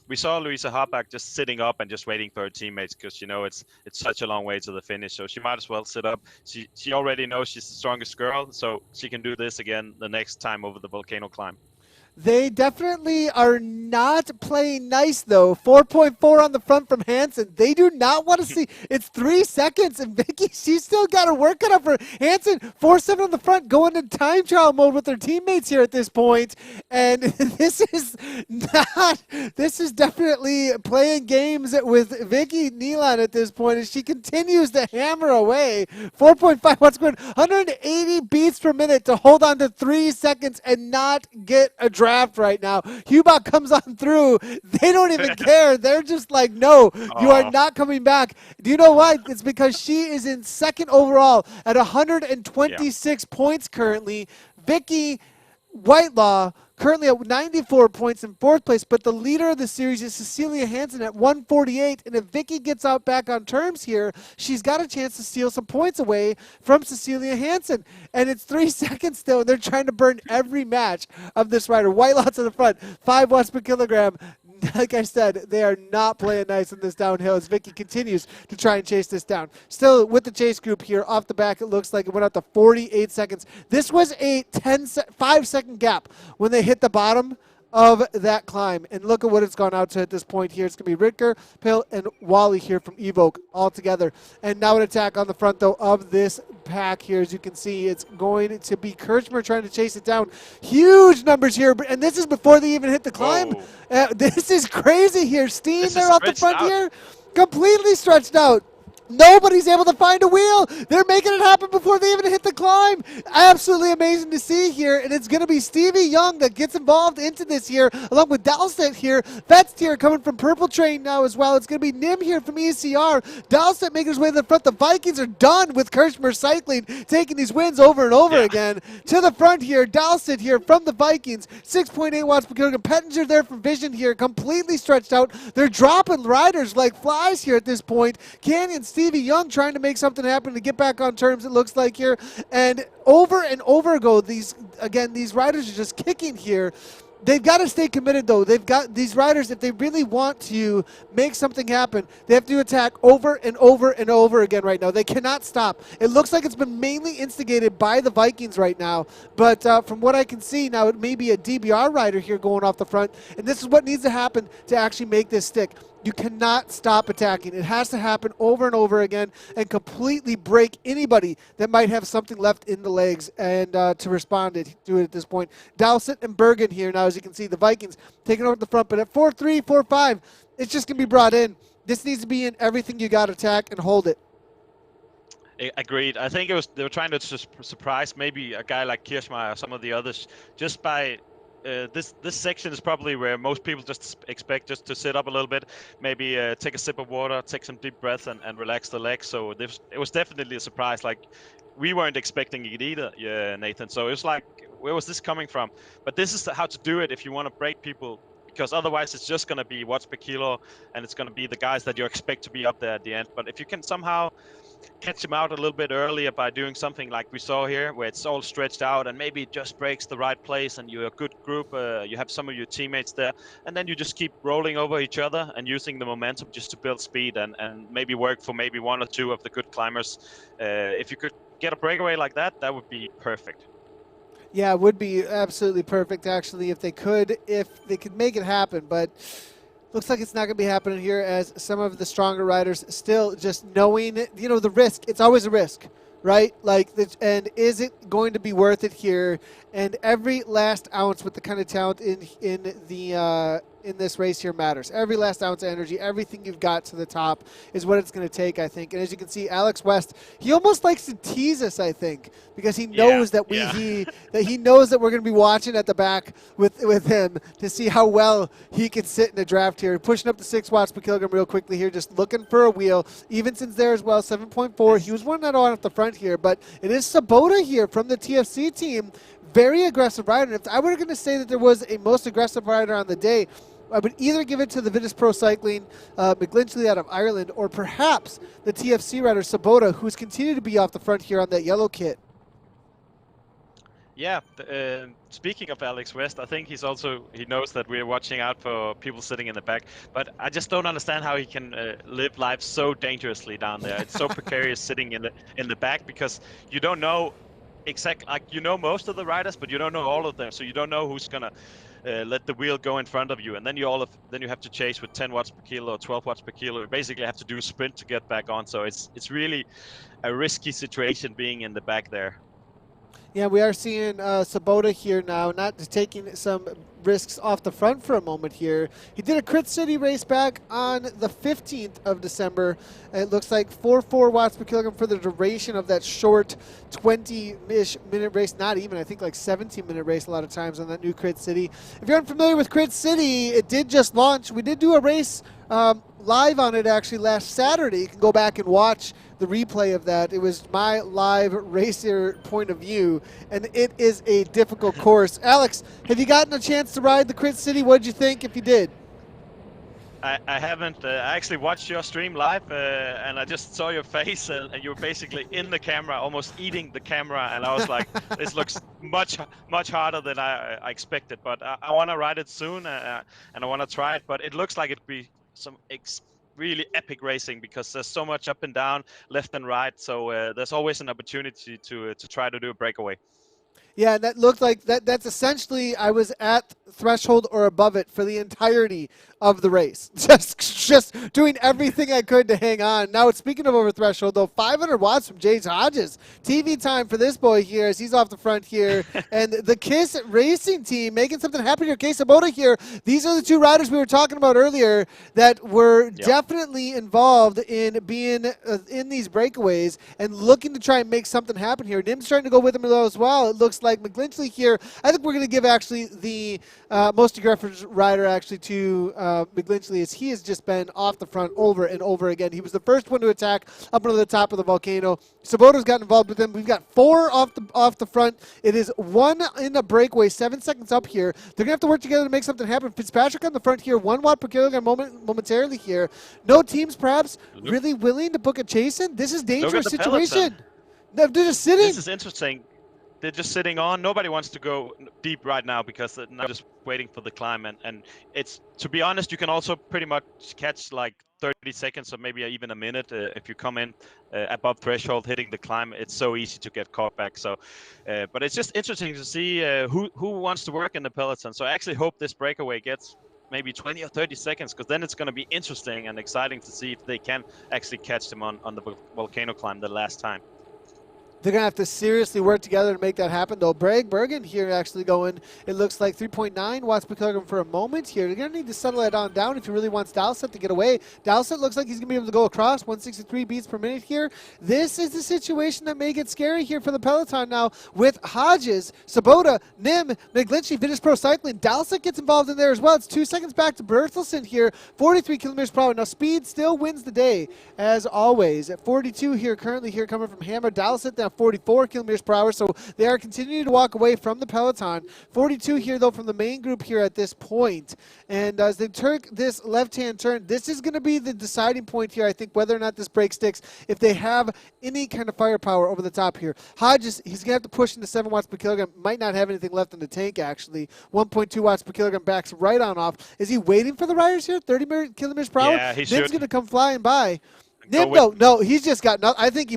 We saw Louisa Harbach just sitting up and just waiting for her teammates because, it's such a long way to the finish. So she might as well sit up. She already knows she's the strongest girl, so she can do this again the next time over the volcano climb. They definitely are not playing nice, though. 4.4 on the front from Hansen. They do not want to see. It's 3 seconds, and Vicky, she's still got her work cut up for Hansen. 4.7 on the front, going in time trial mode with their teammates here at this point. And this is definitely playing games with Vicky Nealon at this point as she continues to hammer away. 4.5 watts per 180 beats per minute to hold on to 3 seconds and not get a draft right now. Hubach comes on through. They don't even care. They're just like, no, you are not coming back. Do you know why? It's because she is in 2nd overall at 126 points currently. Vicky Whitelaw currently at 94 points in 4th place, but the leader of the series is Cecilia Hansen at 148, and if Vicky gets out back on terms here, she's got a chance to steal some points away from Cecilia Hansen, and it's 3 seconds still, and they're trying to burn every match of this rider. Whitelaw to the front, 5 watts per kilogram. Like I said, they are not playing nice in this downhill as Vicky continues to try and chase this down. Still with the chase group here off the back, it looks like it went out to 48 seconds. This was a 5-second gap when they hit the bottom of that climb. And look at what it's gone out to at this point here. It's going to be Ritker, Pill, and Wally here from Evoke all together. And now an attack on the front, though, of this pack here. As you can see, it's going to be Kirchner trying to chase it down. Huge numbers here. And this is before they even hit the climb. This is crazy here. Steen, they're out the front here. Completely stretched out. Nobody's able to find a wheel. They're making it happen before they even hit the climb. Absolutely amazing to see here. And it's going to be Stevie Young that gets involved into this here, along with Dahlstedt here. Vetst here coming from Purple Train now as well. It's going to be Nim here from ECR. Dahlstedt making his way to the front. The Vikings are done with Kirchner Cycling, taking these wins over and over again. To the front here, Dahlstedt here from the Vikings. 6.8 watts per kilogram. Pettinger there from Vision here, completely stretched out. They're dropping riders like flies here at this point. Canyon, Stevie Young trying to make something happen to get back on terms, it looks like here. And over go, these riders are just kicking here. They've got to stay committed, though. They've got these riders, if they really want to make something happen, they have to attack over and over and over again right now. They cannot stop. It looks like it's been mainly instigated by the Vikings right now, but from what I can see now, it may be a DBR rider here going off the front, and this is what needs to happen to actually make this stick. You cannot stop attacking. It has to happen over and over again and completely break anybody that might have something left in the legs and to respond to it at this point. Dowsett and Bergen here now, as you can see, the Vikings taking over the front. But at 4-3, 4-5, it's just going to be brought in. This needs to be in everything you got, attack and hold it. Agreed. I think they were trying to surprise maybe a guy like Kirchmeier or some of the others just by this section is probably where most people just expect just to sit up a little bit, maybe take a sip of water, take some deep breaths, and relax the legs. So it was definitely a surprise. Like, we weren't expecting it either, Nathan. So it was like, where was this coming from? But this is how to do it if you want to break people, because otherwise it's just going to be watts per kilo, and it's going to be the guys that you expect to be up there at the end. But if you can somehow catch him out a little bit earlier by doing something like we saw here, where it's all stretched out and maybe it just breaks the right place and you're a good group, you have some of your teammates there, and then you just keep rolling over each other and using the momentum just to build speed and maybe work for maybe one or two of the good climbers. If you could get a breakaway like that, that would be perfect. Yeah, it would be absolutely perfect, actually, if they could make it happen. But looks like it's not going to be happening here, as some of the stronger riders still just knowing, the risk. It's always a risk, right? And is it going to be worth it here? And every last ounce with the kind of talent in this race here matters. Every last ounce of energy, everything you've got to the top is what it's going to take, I think. And as you can see, Alex West, he almost likes to tease us, I think, because he knows that he knows that we're going to be watching at the back with him to see how well he can sit in a draft here. Pushing up to 6 watts per kilogram real quickly here, just looking for a wheel. Evenson's there as well, 7.4. He was one that on at the front here, but it is Sabota here from the TFC team. Very aggressive rider. And if I were going to say that there was a most aggressive rider on the day, I would either give it to the Vitus Pro Cycling McGlinchley out of Ireland, or perhaps the TFC rider Sabota, who's continued to be off the front here on that yellow kit. Yeah, speaking of Alex West, I think he knows that we're watching out for people sitting in the back, but I just don't understand how he can live life so dangerously down there. It's so precarious sitting in the back, because you don't know most of the riders, but you don't know all of them, so you don't know who's gonna let the wheel go in front of you, and then you have to chase with 10 watts per kilo or 12 watts per kilo. You basically have to do a sprint to get back on, so it's really a risky situation being in the back there. Yeah, we are seeing Sabota here now, not just taking some risks off the front for a moment here. He did a Crit City race back on the 15th of December. It looks like 4 watts per kilogram for the duration of that short 20-ish minute race. Not even, I think like 17-minute race a lot of times on that new Crit City. If you're unfamiliar with Crit City, it did just launch. We did do a race live on it actually last Saturday. You can go back and watch the replay of that. It was my live racer point of view, and it is a difficult course. Alex, have you gotten a chance to ride the Crit City? What did you think if you did? I haven't. I actually watched your stream live, and I just saw your face, and you were basically in the camera, almost eating the camera, and I was like, this looks much harder than I expected, but I want to ride it soon, and I want to try it, but it looks like it'd be some really epic racing, because there's so much up and down, left and right, so there's always an opportunity to try to do a breakaway. Yeah, that looked like that's essentially, I was at threshold or above it for the entirety of the race. Just doing everything I could to hang on. Now, speaking of over threshold, though, 500 watts from James Hodges. TV time for this boy here as he's off the front here. And the KISS Racing team making something happen here. Case Sabota here. These are the two riders we were talking about earlier that were definitely involved in being in these breakaways and looking to try and make something happen here. Nim's trying to go with him as well. It looks like McGlinchley here. I think we're going to give actually the most aggressive rider actually to McGlinchley, as he has just been off the front over and over again. He was the first one to attack up onto the top of the volcano. Sabota's gotten involved with him. We've got 4 off the front. It is 1 in the breakaway, 7 seconds up here. They're going to have to work together to make something happen. Fitzpatrick on the front here, 1 watt per kilogram momentarily here. No teams perhaps really willing to book a chase in. This is a dangerous situation. They're just sitting. This is interesting. they're just sitting on. Nobody wants to go deep right now because they're now just waiting for the climb. And it's, to be honest, you can also pretty much catch like 30 seconds or maybe even a minute if you come in above threshold hitting the climb. It's so easy to get caught back. So, but it's just interesting to see who wants to work in the peloton. So I actually hope this breakaway gets maybe 20 or 30 seconds, because then it's going to be interesting and exciting to see if they can actually catch them on the volcano climb the last time. They're going to have to seriously work together to make that happen, though. Bergen here actually going, it looks like 3.9 watts per kilogram for a moment here. They're going to need to settle it on down if he really wants Dowsett to get away. Dowsett looks like he's going to be able to go across 163 beats per minute here. This is the situation that may get scary here for the peloton now with Hodges, Sabota, Nim, McGlinchey, Vintage Pro Cycling. Dowsett gets involved in there as well. It's 2 seconds back to Bertelsen here, 43 kilometers per hour. Now speed still wins the day, as always. At 42 here, currently here coming from Hammer. Dowsett down 44 kilometers per hour, so they are continuing to walk away from the peloton. 42 here, though, from the main group here at this point. And as they take this left-hand turn, this is going to be the deciding point here, I think, whether or not this break sticks, if they have any kind of firepower over the top here. Hodges, he's going to have to push into 7 watts per kilogram. Might not have anything left in the tank, actually. 1.2 watts per kilogram backs right on off. Is he waiting for the riders here? 30 kilometers per hour? Yeah, he should. Nim's going to come flying by. Nim, no, he's just got nothing. I think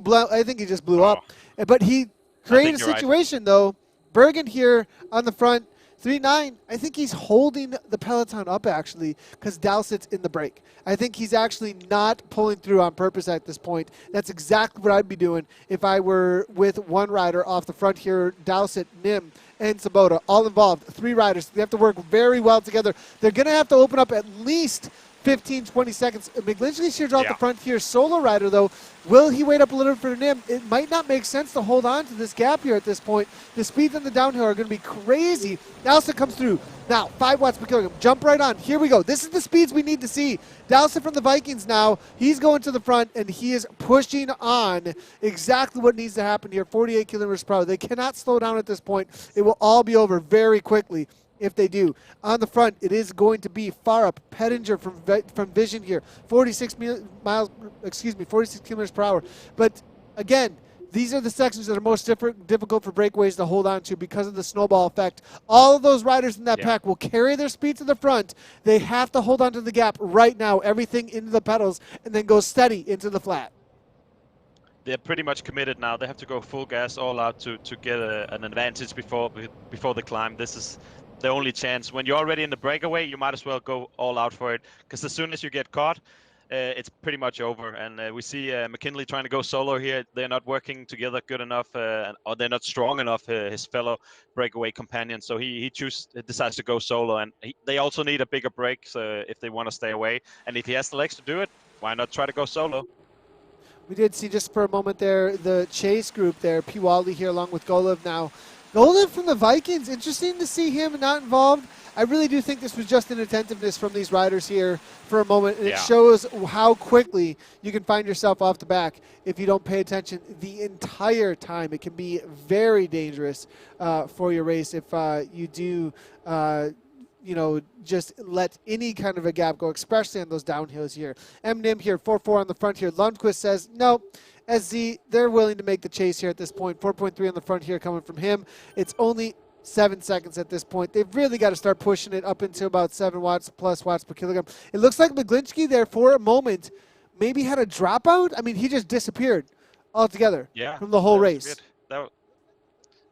he just blew up. But he created a situation, though. Bergen here on the front, 3.9. I think he's holding the peloton up, actually, because Dowsett's in the break. I think he's actually not pulling through on purpose at this point. That's exactly what I'd be doing if I were with one rider off the front here, Dowsett, Nim, and Sabota, all involved. 3 riders. They have to work very well together. They're going to have to open up at least 15, 20 seconds. McGlinchey shears off the front here. Solo rider, though. Will he wait up a little for Nim? It might not make sense to hold on to this gap here at this point. The speeds on the downhill are going to be crazy. Dowsett comes through. Now, 5 watts per kilogram. Jump right on. Here we go. This is the speeds we need to see. Dowsett from the Vikings now. He's going to the front, and he is pushing on exactly what needs to happen here. 48 kilometers per hour. They cannot slow down at this point. It will all be over very quickly if they do. On the front, it is going to be far up. Pettinger from Vision here, 46 kilometers per hour. But again, these are the sections that are most difficult for breakaways to hold on to because of the snowball effect. All of those riders in that pack will carry their speed to the front. They have to hold on to the gap right now, everything into the pedals, and then go steady into the flat. They're pretty much committed now. They have to go full gas all out to get an advantage before the climb. This is the only chance. When you're already in the breakaway, you might as well go all out for it, because as soon as you get caught, it's pretty much over. And we see McKinley trying to go solo here. They're not working together good enough, or they're not strong enough, his fellow breakaway companion. So he decides to go solo, and they also need a bigger break if they want to stay away. And if he has the legs to do it, why not try to go solo? We did see just for a moment there the chase group there. P. Wally here along with Golev now. Golev from the Vikings, interesting to see him not involved. I really do think this was just inattentiveness from these riders here for a moment, and it shows how quickly you can find yourself off the back if you don't pay attention the entire time. It can be very dangerous for your race if you do just let any kind of a gap go, especially on those downhills here. Nim here, 4.4 on the front here. Lundqvist says, no, SZ, they're willing to make the chase here at this point. 4.3 on the front here coming from him. It's only 7 seconds at this point. They've really got to start pushing it up into about 7 watts plus watts per kilogram. It looks like McGlinchey there for a moment maybe had a dropout. I mean, he just disappeared altogether from the whole race.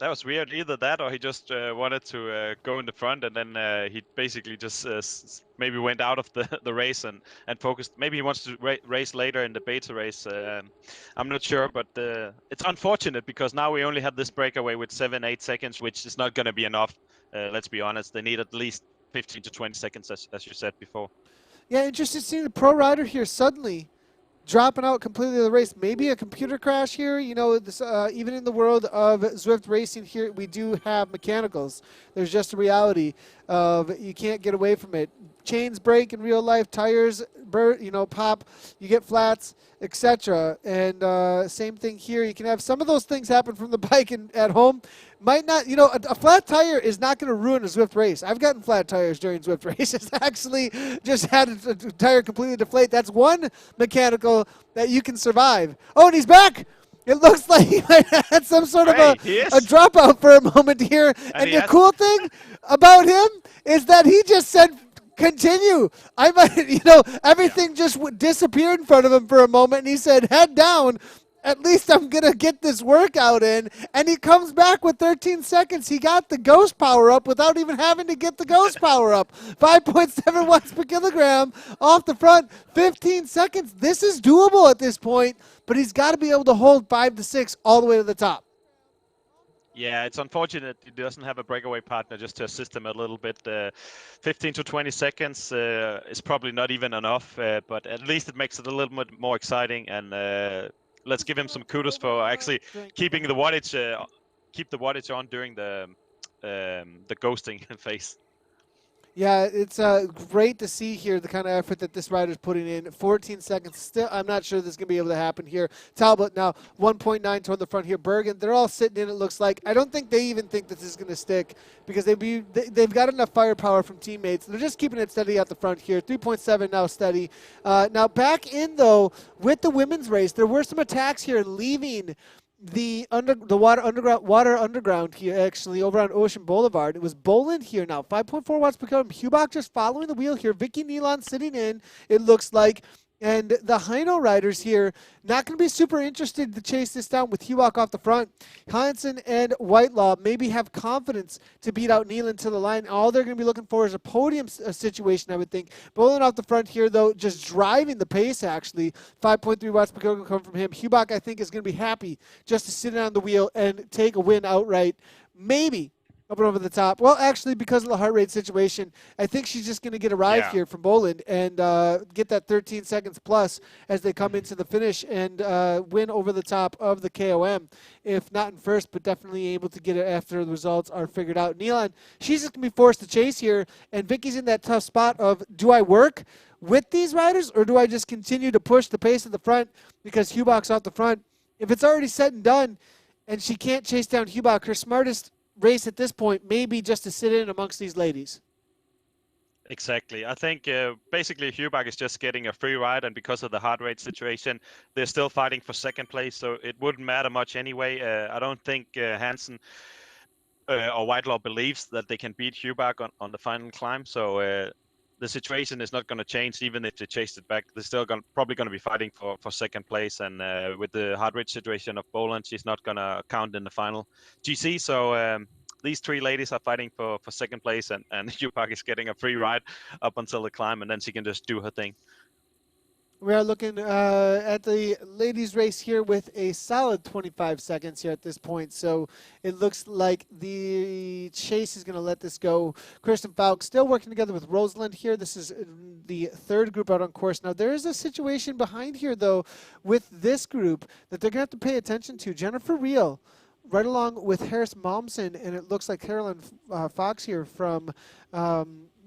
That was weird. Either that, or he just wanted to go in the front, and then he basically just maybe went out of the race and focused. Maybe he wants to race later in the beta race. I'm not sure, but it's unfortunate because now we only have this breakaway with 7-8 seconds, which is not going to be enough. Let's be honest. They need at least 15 to 20 seconds, as you said before. Yeah, interested to see the pro rider here suddenly dropping out completely of the race. Maybe a computer crash here. This, even in the world of Zwift racing here, we do have mechanicals. There's just a reality of you can't get away from it. Chains break in real life, tires pop, you get flats, etc. And same thing here. You can have some of those things happen from the bike and at home. Might not, a flat tire is not going to ruin a Zwift race. I've gotten flat tires during Zwift races. Actually, just had a tire completely deflate. That's one mechanical that you can survive. Oh, and he's back. It looks like he might have had some sort of Hey, he a is. dropout for a moment here. And And he the has. cool thing about him is that he just said, continue. I might, Yeah. everything just disappeared in front of him for a moment. And he said, head down. At least I'm going to get this workout in. And he comes back with 13 seconds. He got the ghost power up without even having to get the ghost power up. 5.7 watts per kilogram off the front. 15 seconds. This is doable at this point, but he's got to be able to hold 5 to 6 all the way to the top. Yeah, it's unfortunate he doesn't have a breakaway partner just to assist him a little bit. 15 to 20 seconds is probably not even enough, but at least it makes it a little bit more exciting. And let's give him some kudos for actually keeping the wattage, keep the wattage on during the ghosting phase. Yeah, it's great to see here the kind of effort that this rider's putting in. 14 seconds. Still, I'm not sure this is going to be able to happen here. Talbot now 1.9 toward the front here. Bergen, they're all sitting in, it looks like. I don't think they even think that this is going to stick because they've got enough firepower from teammates. They're just keeping it steady at the front here. 3.7 now steady. Now back in, though, with the women's race, there were some attacks here leaving the water underground here, actually over on Ocean Boulevard. It was Boland here now, 5.4 watts per kilogram. Hubach just following the wheel here. Vicky Nealon sitting in, it looks like. And the Heino riders here, not going to be super interested to chase this down with Hubach off the front. Hansen and Whitelaw maybe have confidence to beat out Nealon to the line. All they're going to be looking for is a podium situation, I would think. Boland off the front here, though, just driving the pace, actually. 5.3 watts per kilogram come from him. Hubach, I think, is going to be happy just to sit on the wheel and take a win outright. Maybe up and over the top. Well, actually, because of the heart rate situation, I think she's just going to get a ride here from Boland and get that 13 seconds plus as they come into the finish and win over the top of the KOM. If not in first, but definitely able to get it after the results are figured out. Nealon, she's just going to be forced to chase here, and Vicky's in that tough spot of, do I work with these riders or do I just continue to push the pace at the front because Hubach's off the front? If it's already said and done and she can't chase down Hubach, her smartest race at this point maybe just to sit in amongst these ladies. Exactly. I think basically Hubach is just getting a free ride, and because of the heart rate situation, they're still fighting for second place, so it wouldn't matter much anyway. I don't think Hansen or Whitelaw believes that they can beat Hubach on the final climb, so the situation is not going to change even if they chased it back. They're still probably going to be fighting for second place, and with the heart rate situation of Boland, she's not going to count in the final GC, so these three ladies are fighting for second place, and Hubach is getting a free ride up until the climb, and then she can just do her thing. We are looking at the ladies' race here with a solid 25 seconds here at this point. So it looks like the chase is going to let this go. Kristen Falk still working together with Rosalind here. This is the third group out on course. Now, there is a situation behind here, though, with this group that they're going to have to pay attention to. Jennifer Reel, right along with Harris Momsen, and it looks like Carolyn Fox here from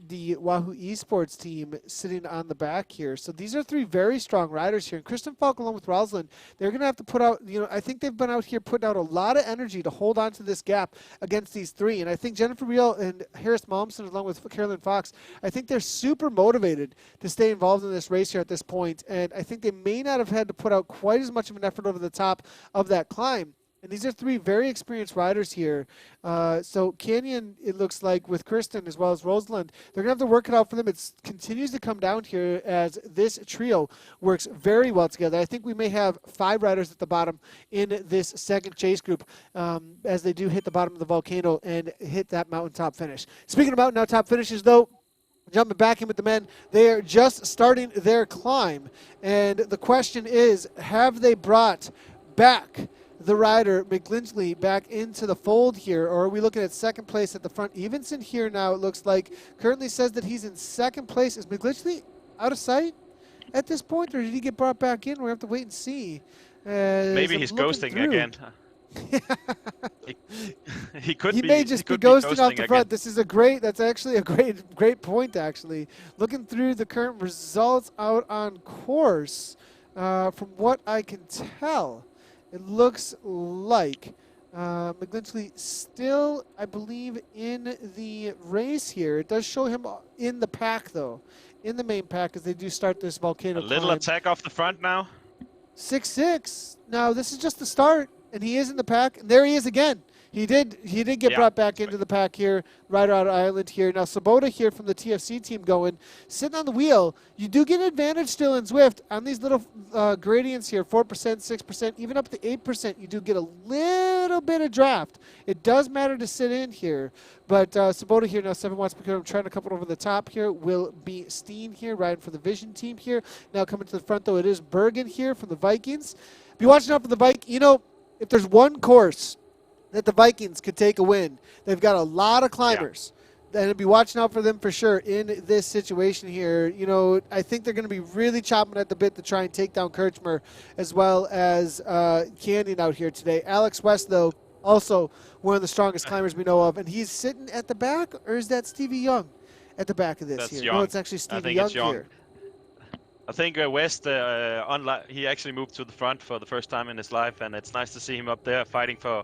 the Wahoo Esports team sitting on the back here. So these are three very strong riders here. And Kristen Falk along with Rosalind, they're going to have to put out, I think they've been out here putting out a lot of energy to hold on to this gap against these three. And I think Jennifer Reel and Harris Momsen along with Carolyn Fox, I think they're super motivated to stay involved in this race here at this point. And I think they may not have had to put out quite as much of an effort over the top of that climb. And these are three very experienced riders here. So Canyon, it looks like, with Kristen as well as Rosalind, they're going to have to work it out for them. It continues to come down here as this trio works very well together. I think we may have 5 riders at the bottom in this second chase group as they do hit the bottom of the volcano and hit that mountaintop finish. Speaking of mountaintop finishes, though, jumping back in with the men, they are just starting their climb. And the question is, have they brought back the rider McGlinchey back into the fold here, or are we looking at second place at the front? Evenson here now, it looks like, currently says that he's in second place. Is McGlinchey out of sight at this point, or did he get brought back in? We have to wait and see. Maybe he's ghosting again. he may just be ghosting off the front. This is that's actually a great point, actually. Looking through the current results out on course, from what I can tell, it looks like McGlinchey still, I believe, in the race here. It does show him in the pack, though, in the main pack, as they do start this volcano A little climb. attack off the front now. 6-6. Now, this is just the start, and he is in the pack. And there he is again. He did get brought back into the pack here, right out of Ireland here. Now, Sabota here from the TFC team going, sitting on the wheel. You do get an advantage still in Zwift on these little gradients here, 4%, 6%, even up to 8%. You do get a little bit of draft. It does matter to sit in here. But Sabota here now, 7 watts per kilogram, trying to couple over the top here, will be Steen here, riding for the Vision team here. Now coming to the front, though, it is Bergen here from the Vikings. Be watching out for the bike. You know, if there's one course that the Vikings could take a win, they've got a lot of climbers. And be watching out for them for sure in this situation here. You know, I think they're going to be really chopping at the bit to try and take down Kirchmer as well as Canyon out here today. Alex West, though, also one of the strongest climbers we know of. And he's sitting at the back, or is that Stevie Young at the back of this here? Young. No, it's actually Stevie Young here. I think West, he actually moved to the front for the first time in his life, and it's nice to see him up there fighting for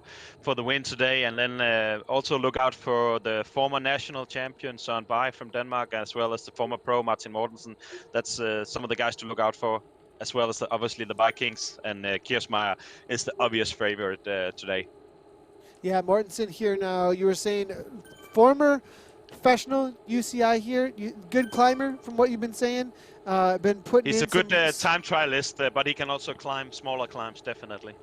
the win today. And then also look out for the former national champion Søren Bay from Denmark, as well as the former pro Martin Mortensen. That's some of the guys to look out for, as well as obviously the Vikings, and Kiersmeyer is the obvious favorite today. Yeah, Mortensen here now. You were saying former professional UCI here, good climber from what you've been saying. Been putting. He's in a good time trialist, but he can also climb smaller climbs, definitely.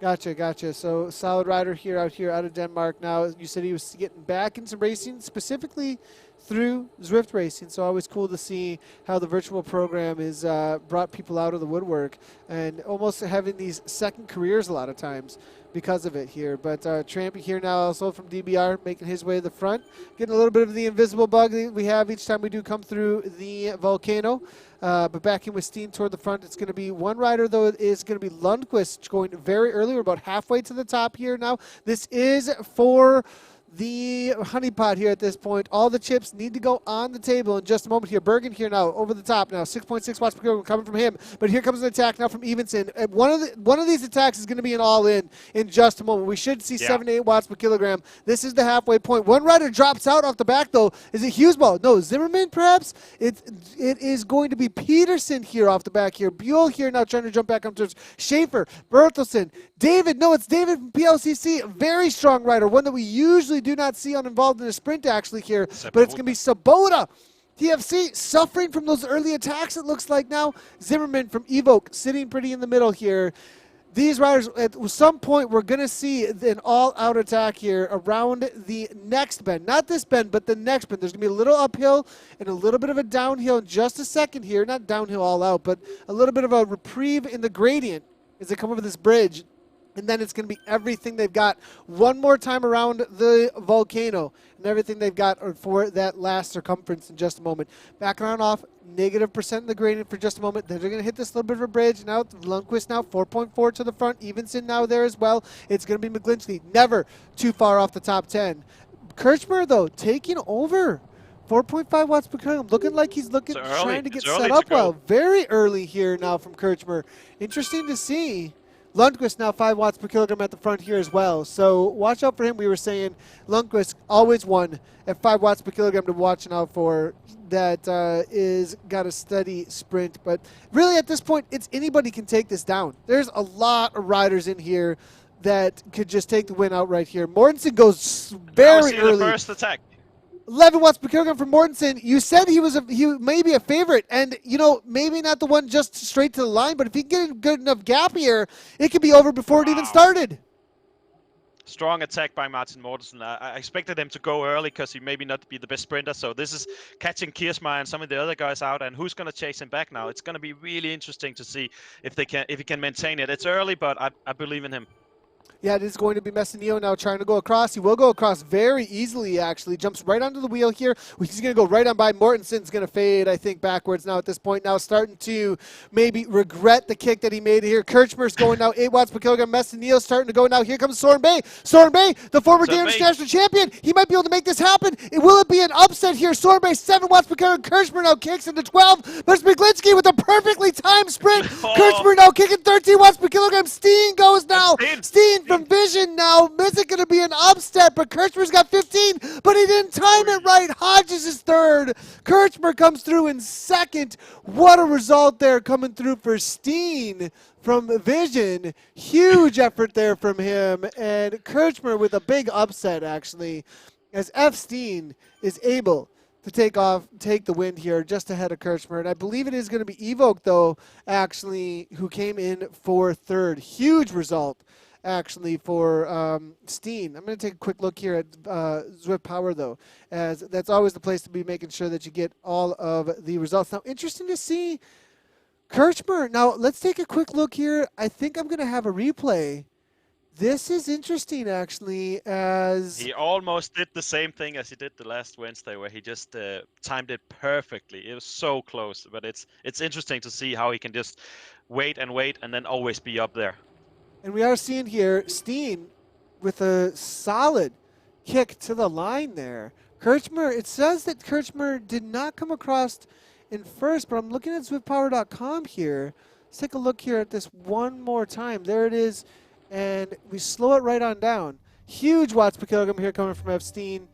Gotcha. So solid rider here out of Denmark. Now you said he was getting back into racing, specifically through Zwift racing. So always cool to see how the virtual program is brought people out of the woodwork and almost having these second careers a lot of times because of it here. But Trampy here now also from DBR making his way to the front, getting a little bit of the invisible bug that we have each time we do come through the volcano. But back in with Steen toward the front, it's going to be one rider, though, it is going to be Lundqvist going very early. We're about halfway to the top here now. This is for the honeypot here at this point. All the chips need to go on the table in just a moment here. Bergen here now over the top now. 6.6 watts per kilogram coming from him. But here comes an attack now from Evenson. And one of these attacks is going to be an all-in just a moment. We should see 7 to 8 watts per kilogram. This is the halfway point. One rider drops out off the back, though. Is it Hughesball? No, Zimmerman perhaps? It is going to be Peterson here off the back here. Buell here now trying to jump back up to Schaefer, Bertelsen, David. No, it's David from PLCC. A very strong rider. One that we usually do not see uninvolved in a sprint actually here, but it's going to be Sabota. TFC suffering from those early attacks, it looks like now. Zimmerman from Evoke sitting pretty in the middle here. These riders, at some point, we're going to see an all-out attack here around the next bend. Not this bend, but the next bend. There's going to be a little uphill and a little bit of a downhill in just a second here. Not downhill all out, but a little bit of a reprieve in the gradient as they come over this bridge. And then it's going to be everything they've got one more time around the volcano and everything they've got for that last circumference in just a moment. Backing on off, -% in the gradient for just a moment. Then they're going to hit this little bit of a bridge. Now Lundqvist now 4.4 to the front. Evenson now there as well. It's going to be McGlinchey. Never too far off the top 10. Kirchmer, though, taking over. 4.5 watts per kilogram. Looking like he's trying to get set up well. Very early here now from Kirchmer. Interesting to see. Lundqvist now 5 watts per kilogram at the front here as well. So watch out for him. We were saying Lundqvist always won at 5 watts per kilogram to watch out for. That is got a steady sprint. But really at this point, it's anybody can take this down. There's a lot of riders in here that could just take the win outright here. Mortensen goes very early. The first attack. 11 watts per kilogram for Mortensen. You said he may be a favorite, and maybe not the one just straight to the line, but if he can get a good enough gap here, it could be over before it even started. Strong attack by Martin Mortensen. I expected him to go early because he maybe not be the best sprinter. So this is catching Kiersmeyer and some of the other guys out, and who's going to chase him back now? It's going to be really interesting to see if he can maintain it. It's early, but I believe in him. Yeah, it is going to be Messineo now trying to go across. He will go across very easily, actually. Jumps right onto the wheel here. He's going to go right on by. Mortensen's going to fade, I think, backwards now at this point. Now starting to maybe regret the kick that he made here. Kirchmer's going now 8 watts per kilogram. Messineo starting to go now. Here comes Søren Bay. Søren Bay, the former Danish national champion. He might be able to make this happen. Will it be an upset here? Søren Bay, 7 watts per kilogram. Kirchmer now kicks into 12. But it's Miglinski with a perfectly timed sprint. Kirchmer now kicking 13 watts per kilogram. Steen goes now. Steen 16 from Vision now. Is it going to be an upset? But Kirchmer's got 15, but he didn't time it right. Hodges is third. Kirchmer comes through in second. What a result there coming through for Steen from Vision. Huge effort there from him. And Kirchmer with a big upset, actually, as F. Steen is able to take the win here just ahead of Kirchmer. And I believe it is going to be Evoke, though, actually, who came in for third. Huge result, actually, for Steen. I'm going to take a quick look here at Zwift Power, though, as that's always the place to be, making sure that you get all of the results. Now, interesting to see Kirchmer. Now, let's take a quick look here. I think I'm going to have a replay. This is interesting, actually, as he almost did the same thing as he did the last Wednesday, where he just timed it perfectly. It was so close, but it's interesting to see how he can just wait and then always be up there. And we are seeing here Steen with a solid kick to the line there. Kirchmer, it says that Kirchmer did not come across in first, but I'm looking at SwiftPower.com here. Let's take a look here at this one more time. There it is. And we slow it right on down. Huge watts per kilogram here coming from F. Steen.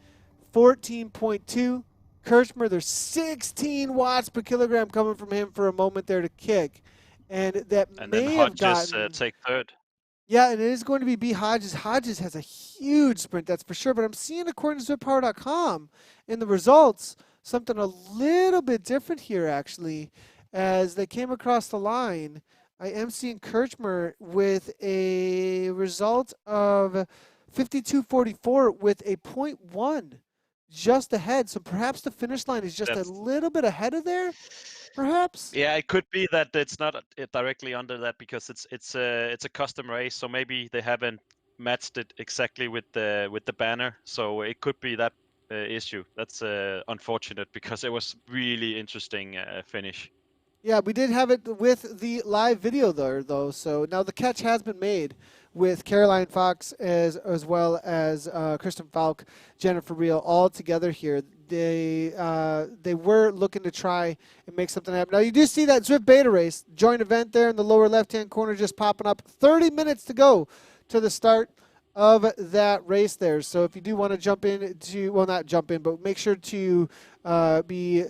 14.2. Kirchmer, there's 16 watts per kilogram coming from him for a moment there to kick. And that may have gotten... take third. Yeah, and it is going to be B. Hodges. Hodges has a huge sprint, that's for sure. But I'm seeing, according to ZipPower.com, in the results, something a little bit different here, actually, as they came across the line. I am seeing Kirchmer with a result of 52.44 with a 0.1 just ahead. So perhaps the finish line is just a little bit ahead of there, perhaps? Yeah, it could be that it's not directly under that because it's a custom race. So maybe they haven't matched it exactly with the banner. So it could be that issue. That's unfortunate because it was really interesting finish. Yeah, we did have it with the live video there, though. So now the catch has been made with Caroline Fox as well as Kristen Falk, Jennifer Reel, all together here. They were looking to try and make something happen. Now, you do see that Zwift Beta Race joint event there in the lower left-hand corner just popping up. 30 minutes to go to the start of that race there. So if you do want to jump in to, well, not jump in, but make sure to be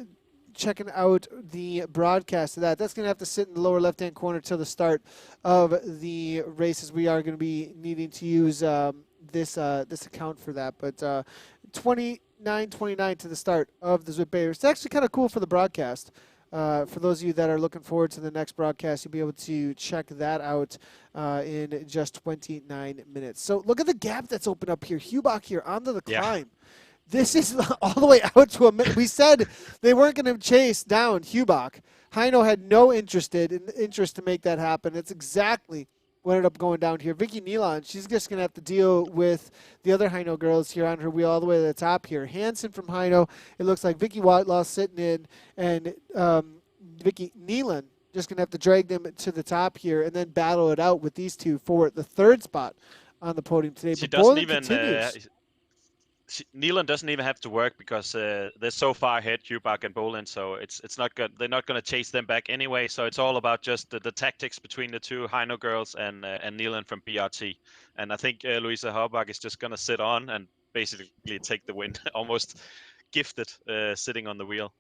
checking out the broadcast of that. That's going to have to sit in the lower left-hand corner till the start of the races. We are going to be needing to use this account for that. But 29:29 to the start of the Zwift Beta. It's actually kind of cool for the broadcast. For those of you that are looking forward to the next broadcast, you'll be able to check that out in just 29 minutes. So look at the gap that's opened up here. Hubach here onto the climb. This is all the way out to a minute. We said they weren't going to chase down Hubach. Heino had no interest to make that happen. It's exactly what ended up going down here. Vicky Nealon, she's just going to have to deal with the other Heino girls here on her wheel all the way to the top here. Hansen from Heino, it looks like Vicky Whitelaw sitting in, and Vicky Nealon just going to have to drag them to the top here and then battle it out with these two for the third spot on the podium today. She but doesn't Bolin even... continues. Nealon doesn't even have to work because they're so far ahead, Hubach and Bolin. So it's not good. They're not going to chase them back anyway. So it's all about just the tactics between the two Heino girls and Nealon from BRT. And I think Louisa Haubach is just going to sit on and basically take the win, almost gifted sitting on the wheel.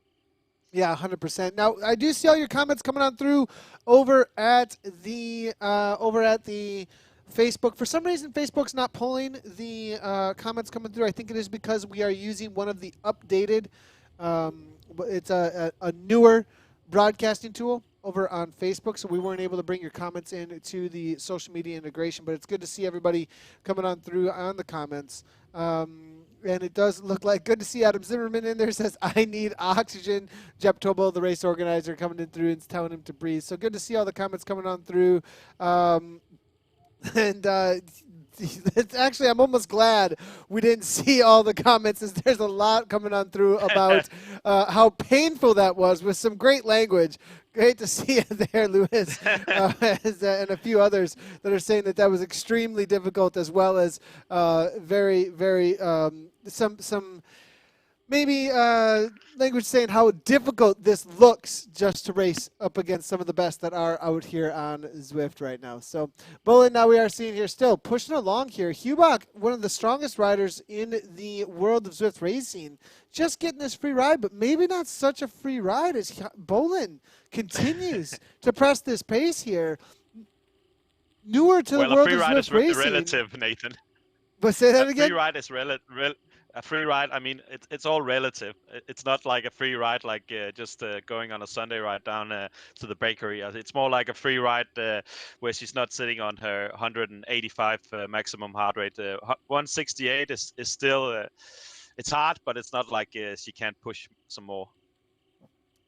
Yeah, 100%. Now I do see all your comments coming on through over at the Facebook. For some reason, Facebook's not pulling the comments coming through. I think it is because we are using one of the updated, it's a newer broadcasting tool over on Facebook, so we weren't able to bring your comments in to the social media integration, but it's good to see everybody coming on through on the comments. And it does look like good to see Adam Zimmerman in there. Says, I need oxygen. Jep Tobo, the race organizer, coming in through and telling him to breathe. So good to see all the comments coming on through. And it's actually, I'm almost glad we didn't see all the comments, as there's a lot coming on through about how painful that was, with some great language. Great to see you there, Lewis, and a few others that are saying that was extremely difficult, as well as very, very some maybe language saying how difficult this looks just to race up against some of the best that are out here on Zwift right now. So, Bolin, now we are seeing here still pushing along here. Hubach, one of the strongest riders in the world of Zwift racing, just getting this free ride, but maybe not such a free ride as Bolin continues to press this pace here. Newer to the Well, a world free of ride is Zwift racing. relative, Nathan. But say that A free again? ride is a free ride. I mean, it's all relative. It's not like a free ride like just going on a Sunday ride down to the bakery. It's more like a free ride where she's not sitting on her 185 maximum heart rate. 168 is still it's hard, but it's not like she can't push some more.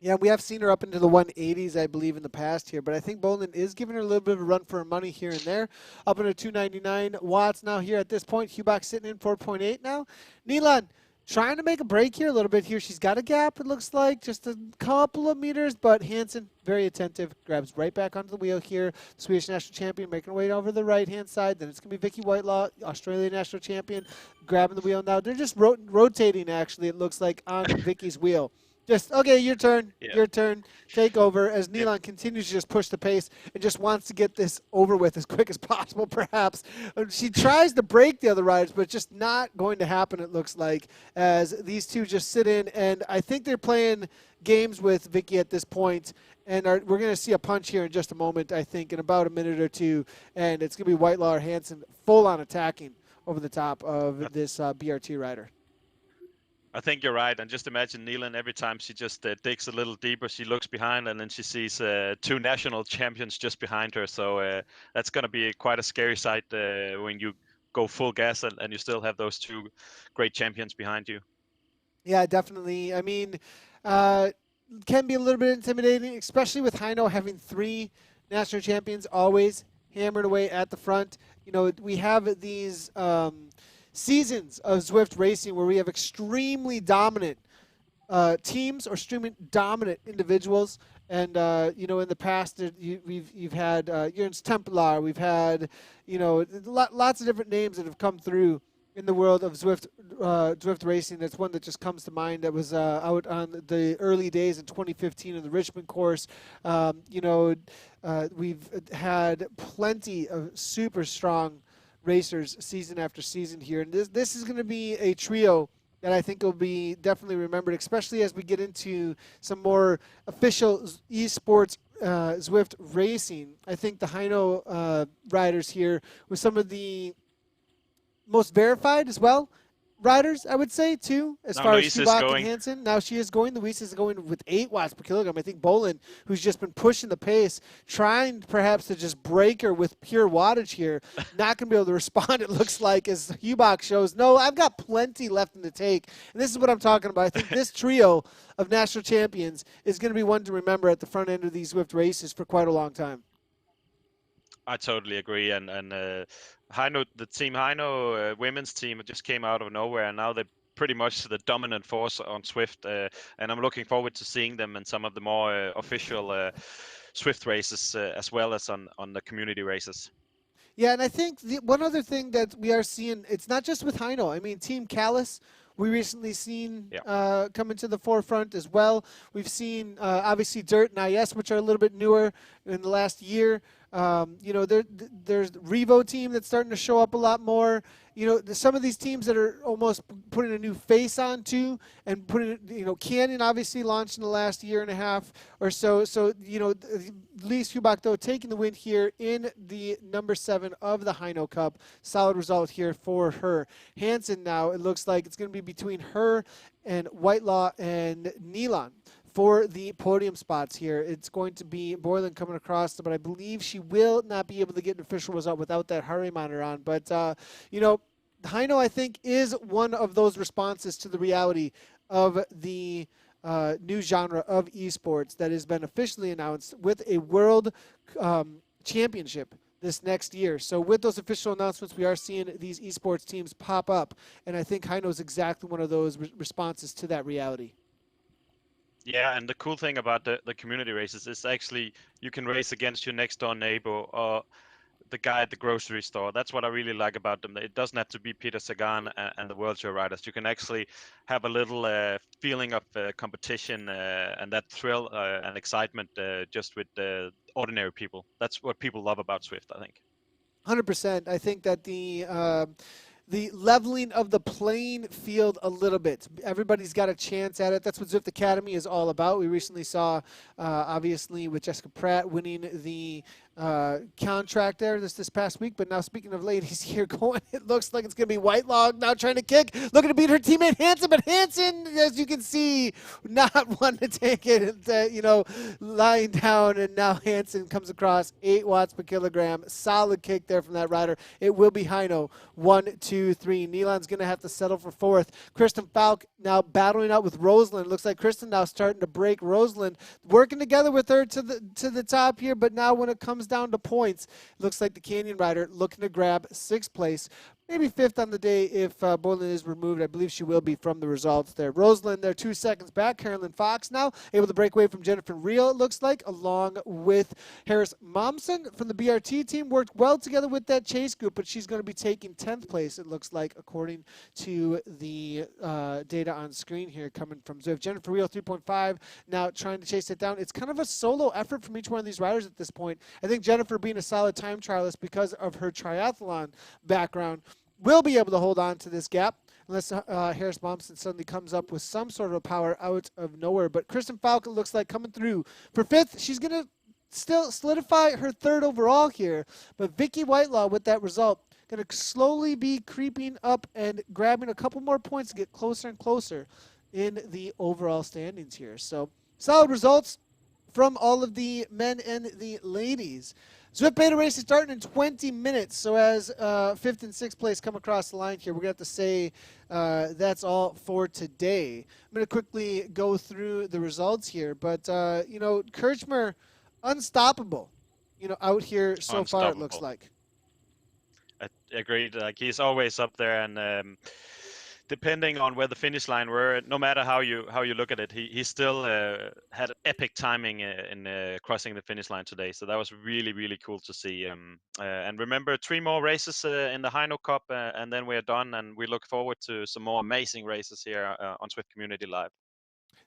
Yeah, we have seen her up into the 180s, I believe, in the past here. But I think Bolin is giving her a little bit of a run for her money here and there. Up into 299 watts now here at this point. Hubach sitting in 4.8 now. Nilan trying to make a break here a little bit here. She's got a gap, it looks like, just a couple of meters. But Hansen, very attentive, grabs right back onto the wheel here. Swedish national champion making her way over the right-hand side. Then it's going to be Vicky Whitelaw, Australian national champion, grabbing the wheel now. They're just rotating, actually, it looks like, on Vicky's wheel. Just, okay, your turn, your turn, take over, as Nilan continues to just push the pace and just wants to get this over with as quick as possible, perhaps. She tries to break the other riders, but it's just not going to happen, it looks like, as these two just sit in. And I think they're playing games with Vicky at this point, and we're going to see a punch here in just a moment, I think, in about a minute or two, and it's going to be Whitelaw or Hansen full-on attacking over the top of this BRT rider. I think you're right, and just imagine Neelan every time she just digs a little deeper, she looks behind, and then she sees two national champions just behind her. So that's going to be quite a scary sight when you go full gas and you still have those two great champions behind you. Yeah, definitely. I mean, can be a little bit intimidating, especially with Heino having three national champions always hammered away at the front. You know, we have these seasons of Zwift racing where we have extremely dominant teams or extremely dominant individuals. And you know, in the past, you've had Jens Templar, we've had, you know, lots of different names that have come through in the world of Zwift racing. That's one that just comes to mind. That was out on the early days in 2015 in the Richmond course. You know, we've had plenty of super strong racers season after season here, and this is going to be a trio that I think will be definitely remembered, especially as we get into some more official esports Zwift racing. I think the Heino riders here with some of the most verified as well riders, I would say, too, as far as Hubach and Hansen. Now she is going. Luis is going with 8 watts per kilogram. I think Bolin, who's just been pushing the pace, trying perhaps to just break her with pure wattage here, not going to be able to respond, it looks like, as Hubach shows, no, I've got plenty left in the tank. And this is what I'm talking about. I think this trio of national champions is going to be one to remember at the front end of these Zwift races for quite a long time. I totally agree, and Heino, the team Heino women's team just came out of nowhere, and now they're pretty much the dominant force on Zwift, and I'm looking forward to seeing them in some of the more official Zwift races as well as on the community races. Yeah, and I think one other thing that we are seeing, it's not just with Heino. I mean, Team Callis, we recently seen come into the forefront as well. We've seen, obviously, Dirt and IS, which are a little bit newer in the last year. You know, there's Revo team that's starting to show up a lot more. You know, some of these teams that are almost putting a new face on too, and putting, you know, Canyon obviously launched in the last year and a half or so. So, you know, Lise Hubach, though, taking the win here in the number 7 of the Heino Cup. Solid result here for her. Hansen now, it looks like it's going to be between her and Whitelaw and Nilan for the podium spots here. It's going to be Boylan coming across, but I believe she will not be able to get an official result without that Harry monitor on. But, you know, Heino, I think, is one of those responses to the reality of the new genre of esports that has been officially announced with a world championship this next year. So with those official announcements, we are seeing these esports teams pop up, and I think Heino is exactly one of those responses to that reality. Yeah, and the cool thing about the community races is actually you can race against your next door neighbor, or the guy at the grocery store. That's what I really like about them. It doesn't have to be Peter Sagan and the World Tour riders. You can actually have a little feeling of competition and that thrill and excitement just with ordinary people. That's what people love about Swift, I think. 100%. I think that the leveling of the playing field a little bit. Everybody's got a chance at it. That's what Zwift Academy is all about. We recently saw, obviously, with Jessica Pratt winning the contract there this past week. But now, speaking of ladies here going, it looks like it's going to be Whitelaw now trying to kick, looking to beat her teammate Hansen. But Hansen, as you can see, not one to take it, lying down. And now Hansen comes across 8 watts per kilogram. Solid kick there from that rider. It will be Heino. 1, 2, 3. Nealon's going to have to settle for 4th. Kristen Falk now battling out with Rosalind. Looks like Kristen now starting to break Rosalind. Working together with her to the top here, but now when it comes down to points, looks like the Canyon rider looking to grab 6th place. Maybe 5th on the day if Boylan is removed. I believe she will be from the results there. Rosalind there 2 seconds back. Carolyn Fox now able to break away from Jennifer Reel, it looks like, along with Harris Momsen from the BRT team. Worked well together with that chase group, but she's going to be taking 10th place, it looks like, according to the data on screen here coming from Zwift. Jennifer Reel 3.5 now trying to chase it down. It's kind of a solo effort from each one of these riders at this point. I think Jennifer, being a solid time trialist because of her triathlon background, will be able to hold on to this gap unless Harris Momsen suddenly comes up with some sort of power out of nowhere. But Kristen Falk, looks like, coming through for 5th. She's going to still solidify her 3rd overall here. But Vicky Whitelaw, with that result, going to slowly be creeping up and grabbing a couple more points to get closer and closer in the overall standings here. So solid results from all of the men and the ladies. Zwift Beta Race is starting in 20 minutes. So as 5th and 6th place come across the line here, we're going to have to say that's all for today. I'm going to quickly go through the results here. But, Kirchmer, unstoppable, out here so far, it looks like. I agreed. Like, he's always up there, and depending on where the finish line were, no matter how you look at it, he still had epic timing in crossing the finish line today. So that was really, really cool to see. And remember, 3 more races in the Heino Cup, and then we're done. And we look forward to some more amazing races here on Swift Community Live.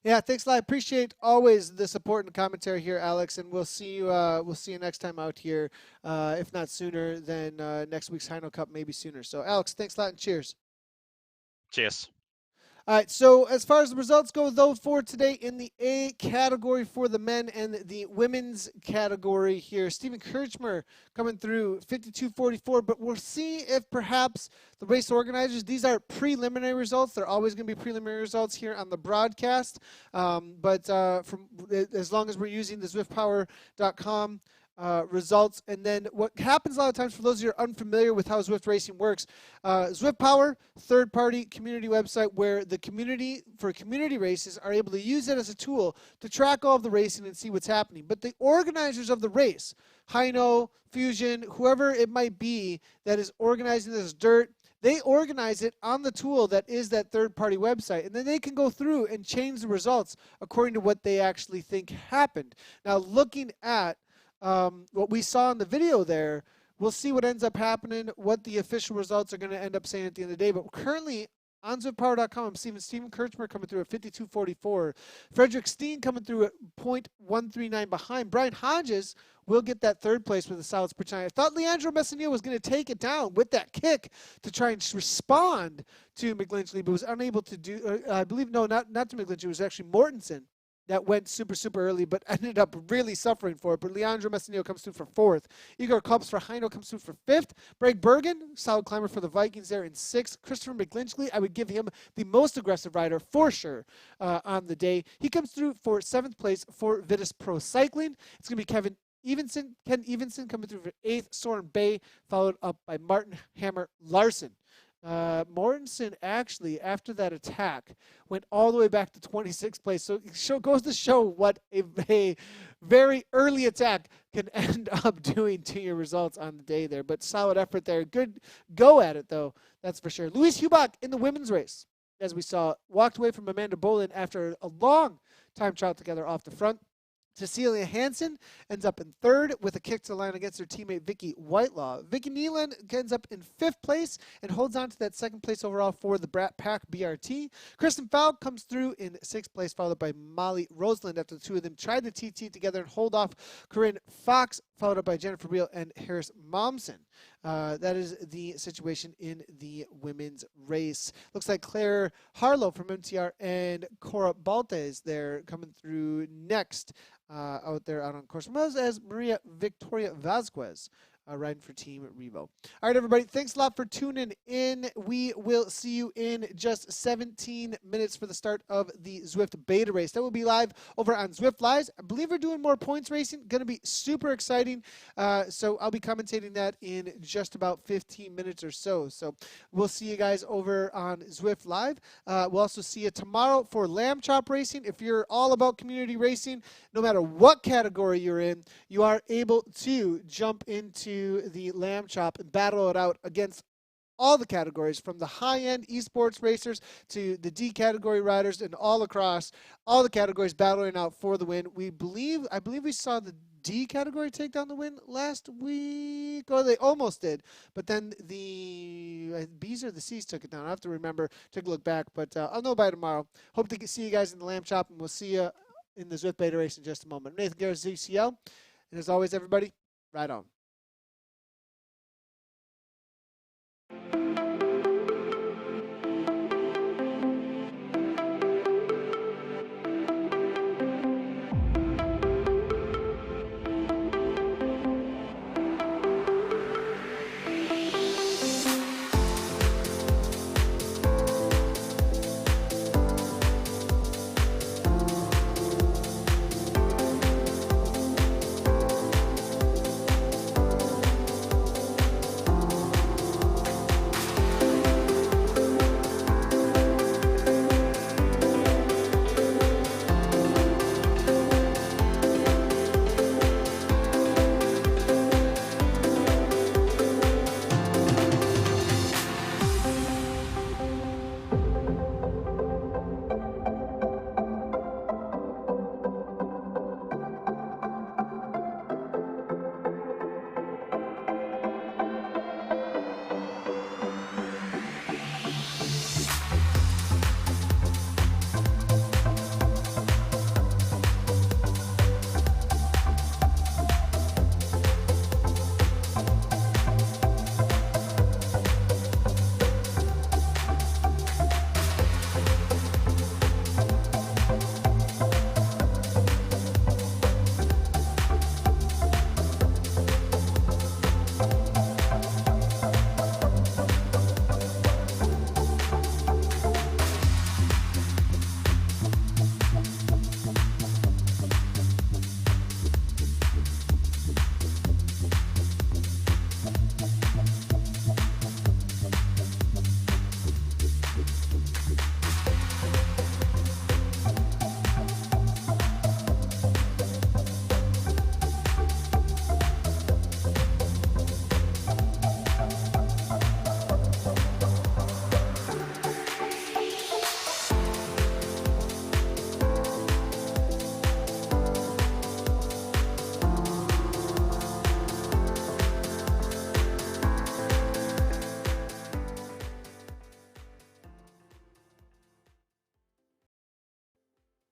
Yeah, thanks a lot. Appreciate always the support and commentary here, Alex. And we'll see you next time out here, if not sooner than next week's Heino Cup, maybe sooner. So, Alex, thanks a lot and cheers. Cheers. All right, so as far as the results go, though, for today in the A category for the men and the women's category here, Steven Kirchmer coming through 52.44, but we'll see if perhaps the race organizers, these are preliminary results. They're always going to be preliminary results here on the broadcast, but from as long as we're using the ZwiftPower.com results. And then what happens a lot of times, for those of you who are unfamiliar with how Zwift Racing works, Zwift Power, third-party community website where the community for community races are able to use it as a tool to track all of the racing and see what's happening. But the organizers of the race, Heino, Fusion, whoever it might be that is organizing this dirt, they organize it on the tool that is that third-party website, and then they can go through and change the results according to what they actually think happened. Now, looking at what we saw in the video there, we'll see what ends up happening, what the official results are going to end up saying at the end of the day. But currently on ZwiftPower.com, I'm seeing Steven Kirchmer coming through at 52.44. Frederick Steen coming through at 0.139 behind. Brian Hodges will get that 3rd place with a solid sprint time. I thought Leandro Messonnier was going to take it down with that kick to try and respond to McGlinchey, but was unable to do, I believe, no, not to McGlinchey, it was actually Mortensen that went super, super early, but ended up really suffering for it. But Leandro Messonnier comes through for 4th. Igor Kops for Heino comes through for 5th. Bragg Bergen, solid climber for the Vikings there in 6th. Christopher McGlinchey, I would give him the most aggressive rider for sure on the day. He comes through for 7th place for Vitus Pro Cycling. It's going to be Ken Evenson coming through for 8th. Soren Bay, followed up by Martin Hammer Larson. Mortensen actually, after that attack, went all the way back to 26th place. So it goes to show what a very early attack can end up doing to your results on the day there. But solid effort there. Good go at it, though. That's for sure. Louise Hubach in the women's race, as we saw, walked away from Amanda Bolin after a long time trial together off the front. Cecilia Hansen ends up in third with a kick to the line against her teammate Vicky Whitelaw. Vicky Neeland ends up in fifth place and holds on to that second place overall for the Brat Pack BRT. Kristen Falk comes through in sixth place, followed by Molly Roseland after the two of them tried to TT together and hold off Corinne Fox, followed up by Jennifer Beal and Harris Momsen. That is the situation in the women's race. Looks like Claire Harlow from MTR and Cora Baltes there coming through next. Out there out on course, as Maria Victoria Vasquez riding for Team Revo. All right, everybody, thanks a lot for tuning in. We will see you in just 17 minutes for the start of the Zwift beta race. That will be live over on Zwift Lives. I believe we're doing more points racing. Going to be super exciting. So I'll be commentating that in just about 15 minutes or so. So we'll see you guys over on Zwift Live. We'll also see you tomorrow for Lamb Chop Racing. If you're all about community racing, no matter what category you're in, you are able to jump into the Lamb Chop and battle it out against all the categories, from the high-end esports racers to the D category riders, and all across all the categories battling out for the win. I believe we saw the D category take down the win last week, or they almost did, but then the B's or the C's took it down. I have to remember, take a look back, but I'll know by tomorrow. Hope to see you guys in the Lamb Chop, and we'll see you in the Zwift beta race in just a moment. Nathan Garrett, ZCL, and as always, everybody, ride on.